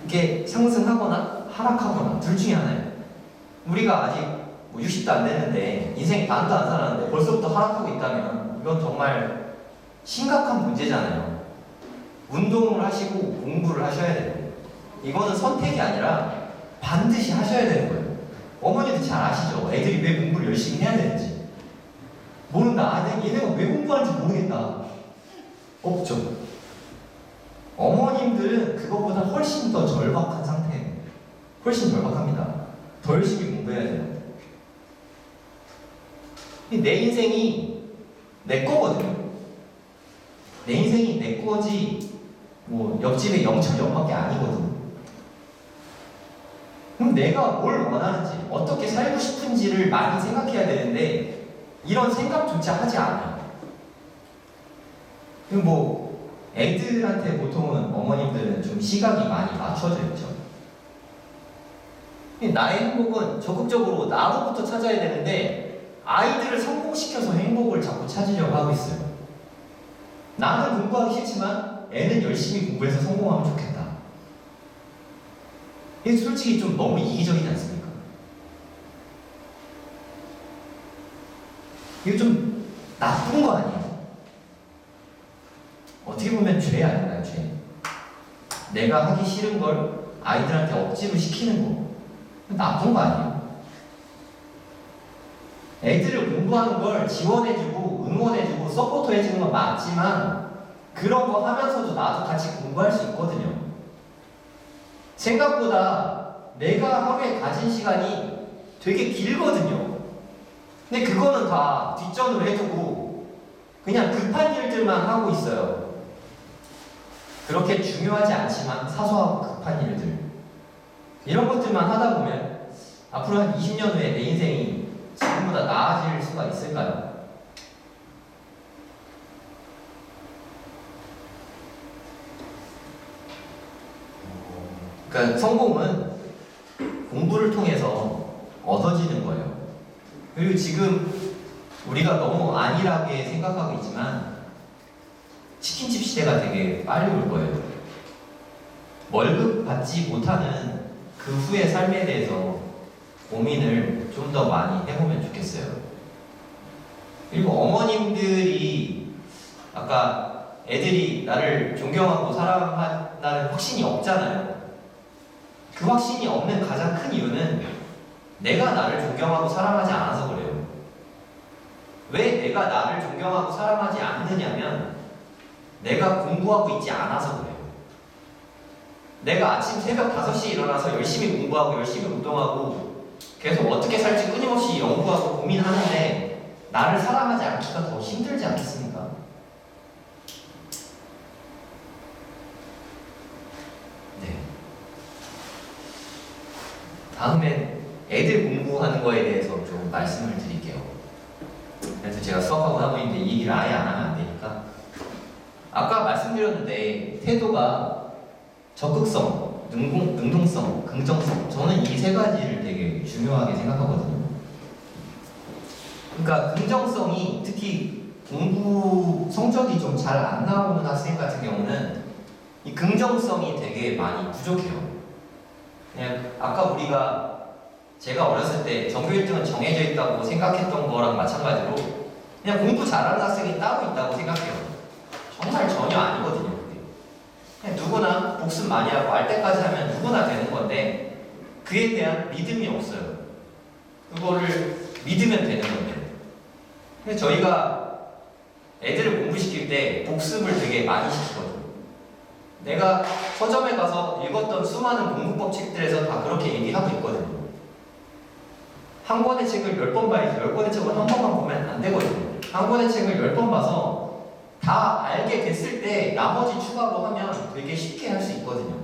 이게 상승하거나 하락하거나 둘 중에 하나예요. 우리가 아직 뭐 60도 안 됐는데 인생 반도 안 살았는데 벌써부터 하락하고 있다면 이건 정말 심각한 문제잖아요. 운동을 하시고 공부를 하셔야 돼요. 이거는 선택이 아니라 반드시 하셔야 되는 거예요. 어머니도 잘 아시죠? 애들이 왜 공부를 열심히 해야 되는지. 모른다. 아, 얘네가 왜 공부하는지 모르겠다. 없죠. 어머님들은 그것보다 훨씬 더 절박한 상태예요. 훨씬 절박합니다. 더 열심히 공부해야 돼요. 내 인생이 내 거거든요. 내 인생이 내 거지 뭐 옆집의 영철이 엄마께 아니거든요. 그럼 내가 뭘 원하는지 어떻게 살고 싶은지를 많이 생각해야 되는데 이런 생각조차 하지 않아요. 그리고 뭐 애들한테 보통은 어머님들은 좀 시각이 많이 맞춰져 있죠. 나의 행복은 적극적으로 나로부터 찾아야 되는데 아이들을 성공시켜서 행복을 자꾸 찾으려고 하고 있어요. 나는 공부하기 싫지만 애는 열심히 공부해서 성공하면 좋겠다. 이게 솔직히 좀 너무 이기적이지 않습니까? 이거 좀 나쁜 거 아니에요? 어떻게 보면 죄 아닌가요, 죄? 내가 하기 싫은 걸 아이들한테 억지로 시키는 거 나쁜 거 아니에요? 애들을 공부하는 걸 지원해주고 응원해주고 서포트해주는 건 맞지만 그런 거 하면서도 나도 같이 공부할 수 있거든요. 생각보다 내가 하루에 가진 시간이 되게 길거든요. 근데 그거는 다 뒷전으로 해두고 그냥 급한 일들만 하고 있어요. 그렇게 중요하지 않지만 사소하고 급한 일들 이런 것들만 하다 보면 앞으로 한 20년 후에 내 인생이 지금보다 나아질 수가 있을까요? 그러니까 성공은 공부를 통해서 얻어지는 거예요. 그리고 지금 우리가 너무 안일하게 생각하고 있지만 치킨집 시대가 되게 빨리 올 거예요. 월급 받지 못하는 그 후의 삶에 대해서 고민을 좀 더 많이 해보면 좋겠어요. 그리고 어머님들이 아까 애들이 나를 존경하고 사랑한다는 확신이 없잖아요. 그 확신이 없는 가장 큰 이유는 내가 나를 존경하고 사랑하지 않아서 그래요. 왜 내가 나를 존경하고 사랑하지 않느냐면 내가 공부하고 있지 않아서 그래요. 내가 아침 새벽 5시에 일어나서 열심히 공부하고 열심히 운동하고 계속 어떻게 살지 끊임없이 연구하고 고민하는데 나를 사랑하지 않기가 더 힘들지 않겠습니까? 네. 다음에 애들 공부하는 거에 대해서 좀 말씀을 드릴게요. 그래서 제가 수학학원 하고 있는데 이 얘기를 아예 안 하면 안 되니까 아까 말씀드렸는데 태도가 적극성, 능동성, 긍정성 저는 이 세 가지를 되게 중요하게 생각하거든요. 그러니까 긍정성이 특히 공부 성적이 좀 잘 안 나오는 학생 같은 경우는 이 긍정성이 되게 많이 부족해요. 그냥 아까 제가 어렸을 때 전교 1등은 정해져 있다고 생각했던 거랑 마찬가지로 그냥 공부 잘하는 학생이 따로 있다고 생각해요. 정말 전혀 아니거든요. 그냥 누구나 복습 많이 하고 알 때까지 하면 누구나 되는 건데 그에 대한 믿음이 없어요. 그거를 믿으면 되는 건데. 근데 저희가 애들을 공부시킬 때 복습을 되게 많이 시키거든요. 내가 서점에 가서 읽었던 수많은 공부법 책들에서 다 그렇게 얘기하고 있거든요. 한 권의 책을 10번 봐야지 10권의 책을 한 번만 보면 안 되거든요. 한 권의 책을 10번 봐서 다 알게 됐을 때 나머지 추가로 하면 되게 쉽게 할 수 있거든요.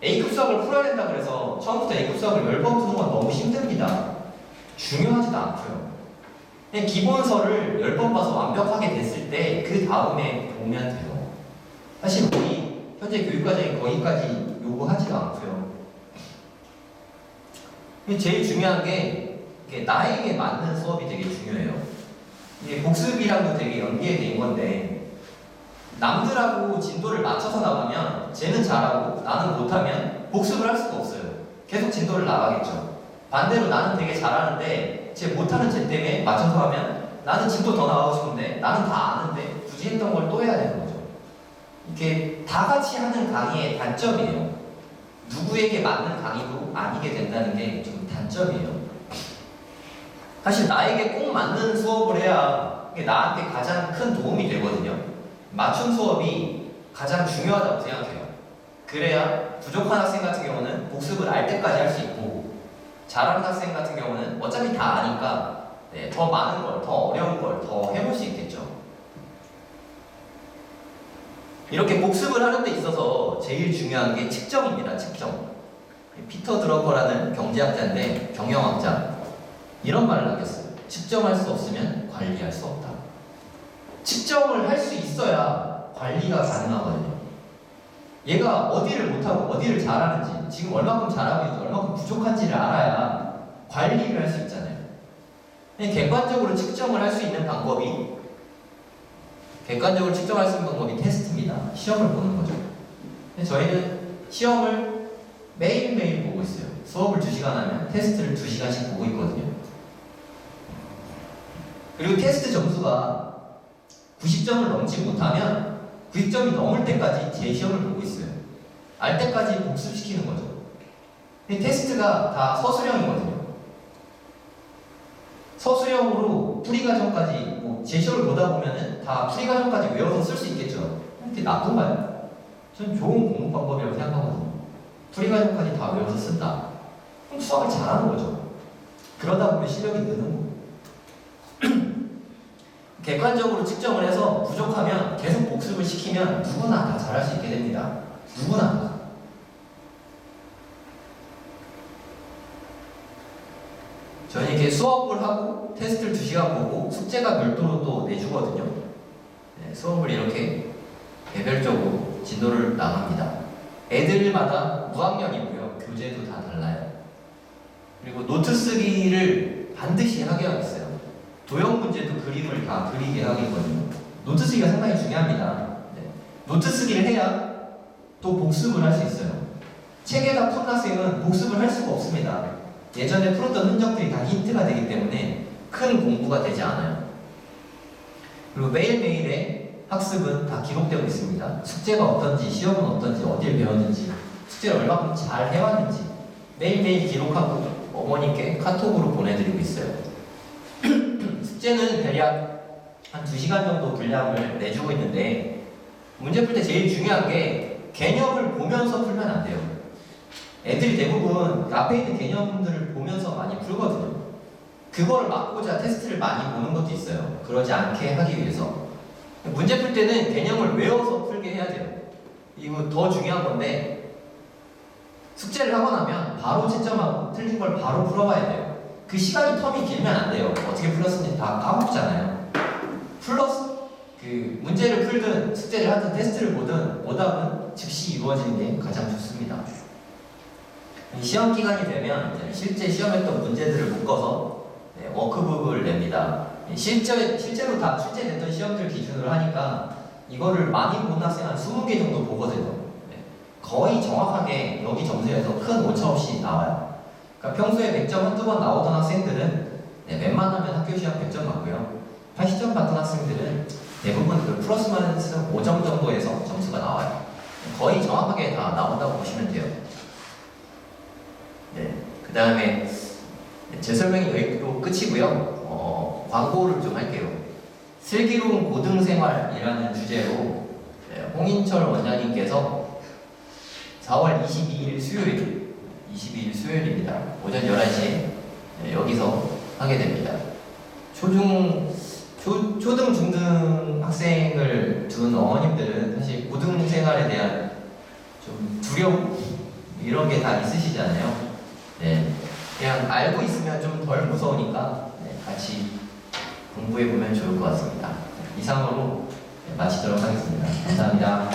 A급 수학을 풀어야 된다 그래서 처음부터 A급 수학을 10번 푸는 건 너무 힘듭니다. 중요하지도 않고요. 그냥 기본서를 10번 봐서 완벽하게 됐을 때 그 다음에 보면 돼요. 사실 우리 현재 교육과정이 거기까지 요구하지도 않고요. 제일 중요한 게 나에게 맞는 수업이 되게 중요해요. 이게 복습이랑도 되게 연계된 건데, 남들하고 진도를 맞춰서 나가면 쟤는 잘하고 나는 못하면 복습을 할 수가 없어요. 계속 진도를 나가겠죠. 반대로 나는 되게 잘하는데 쟤 못하는 쟤 때문에 맞춰서 하면 나는 진도 더 나가고 싶은데 나는 다 아는데 굳이 했던 걸 또 해야 되는 거죠. 이게 다 같이 하는 강의의 단점이에요. 누구에게 맞는 강의도 아니게 된다는 게 좀 단점이에요. 사실 나에게 꼭 맞는 수업을 해야 이게 나한테 가장 큰 도움이 되거든요. 맞춤 수업이 가장 중요하다고 생각해요. 그래야 부족한 학생 같은 경우는 복습을 알 때까지 할 수 있고, 잘하는 학생 같은 경우는 어차피 다 아니까 더 많은 걸, 더 어려운 걸 더 해볼 수 있겠죠. 이렇게 복습을 하는 데 있어서 제일 중요한 게 측정입니다. 측정. 피터 드러커라는 경제학자인데, 경영학자, 이런 말을 남겼어요. 측정할 수 없으면 관리할 수 없다. 측정을 할 수 있어야 관리가 가능하거든요. 얘가 어디를 못하고 어디를 잘하는지, 지금 얼마큼 잘하고 있고 얼마큼 부족한지를 알아야 관리를 할 수 있잖아요. 객관적으로 측정을 할 수 있는 방법이 테스트입니다. 시험을 보는 거죠. 저희는 시험을 매일매일 보고 있어요. 수업을 2시간 하면 테스트를 2시간씩 보고 있거든요. 그리고 테스트 점수가 90점을 넘지 못하면 90점이 넘을 때까지 재시험을 보고 있어요. 알 때까지 복습시키는 거죠. 테스트가 다 서술형이거든요. 서술형으로 풀이과정까지, 재시험을 보다 보면은 다 풀이과정까지 외워서 쓸 수 있겠죠. 근데 나쁜가요? 저는 좋은 공부 방법이라고 생각하거든요. 풀이과정까지 다 외워서 쓴다. 그럼 수학을 잘하는 거죠. 그러다 보면 실력이 느는 거고. 객관적으로 측정을 해서 부족하면 계속 복습을 시키면 누구나 다 잘할 수 있게 됩니다. 누구나. 저는 이렇게 수업을 하고 테스트를 2시간 보고 숙제가 별도로 또 내주거든요. 수업을 이렇게 개별적으로 진도를 나갑니다. 애들마다 무학년이고요. 교재도 다 달라요. 그리고 노트 쓰기를 반드시 하게 하겠어요. 도형 문제도 그림을 다 그리게 하겠거든요. 노트 쓰기가 상당히 중요합니다. 노트 쓰기를 해야 또 복습을 할 수 있어요. 책에다 푼 학생은 복습을 할 수가 없습니다. 예전에 풀었던 흔적들이 다 힌트가 되기 때문에 큰 공부가 되지 않아요. 그리고 매일매일의 학습은 다 기록되고 있습니다. 숙제가 어떤지, 시험은 어떤지, 어딜 배웠는지, 숙제를 얼마큼 잘 해왔는지 매일매일 기록하고 어머니께 카톡으로 보내드리고 있어요. 숙제는 대략 한 2시간 정도 분량을 내주고 있는데, 문제 풀 때 제일 중요한 게 개념을 보면서 풀면 안 돼요. 애들이 대부분 앞에 있는 개념들을 보면서 많이 풀거든요. 그거를 막고자 테스트를 많이 보는 것도 있어요. 그러지 않게 하기 위해서. 문제 풀 때는 개념을 외워서 풀게 해야 돼요. 이거 더 중요한 건데, 숙제를 하고 나면 바로 채점하고 틀린 걸 바로 풀어봐야 돼요. 그 시간이 텀이 길면 안 돼요. 어떻게 풀었는지 다 까먹잖아요. 플러스 그 문제를 풀든 숙제를 하든 테스트를 보든 오답은 즉시 이루어지는 게 가장 좋습니다. 시험 기간이 되면 실제 시험했던 문제들을 묶어서 워크북을 냅니다. 실제로 다 출제됐던 시험들 기준으로 하니까 이거를 많이 본 학생 한 20개 정도 보거든요. 거의 정확하게 여기 점수에서 큰 오차 없이 나와요. 그러니까 평소에 100점 한두 번 나오던 학생들은 웬만하면 학교 시험 100점 맞고요. 80점 받던 학생들은 대부분 그 플러스 마이너스 5점 정도에서 점수가 나와요. 거의 정확하게 다 나온다고 보시면 돼요. 그 다음에 제 설명이 여기로 끝이고요. 광고를 좀 할게요. 슬기로운 고등생활이라는 주제로 홍인철 원장님께서 4월 22일 수요일입니다. 오전 11시에 여기서 하게 됩니다. 초등, 중등 학생을 둔 어머님들은 사실 고등생활에 대한 좀 두려움 이런 게 다 있으시잖아요. 그냥 알고 있으면 좀 덜 무서우니까 같이 공부해보면 좋을 것 같습니다. 이상으로 마치도록 하겠습니다. 감사합니다.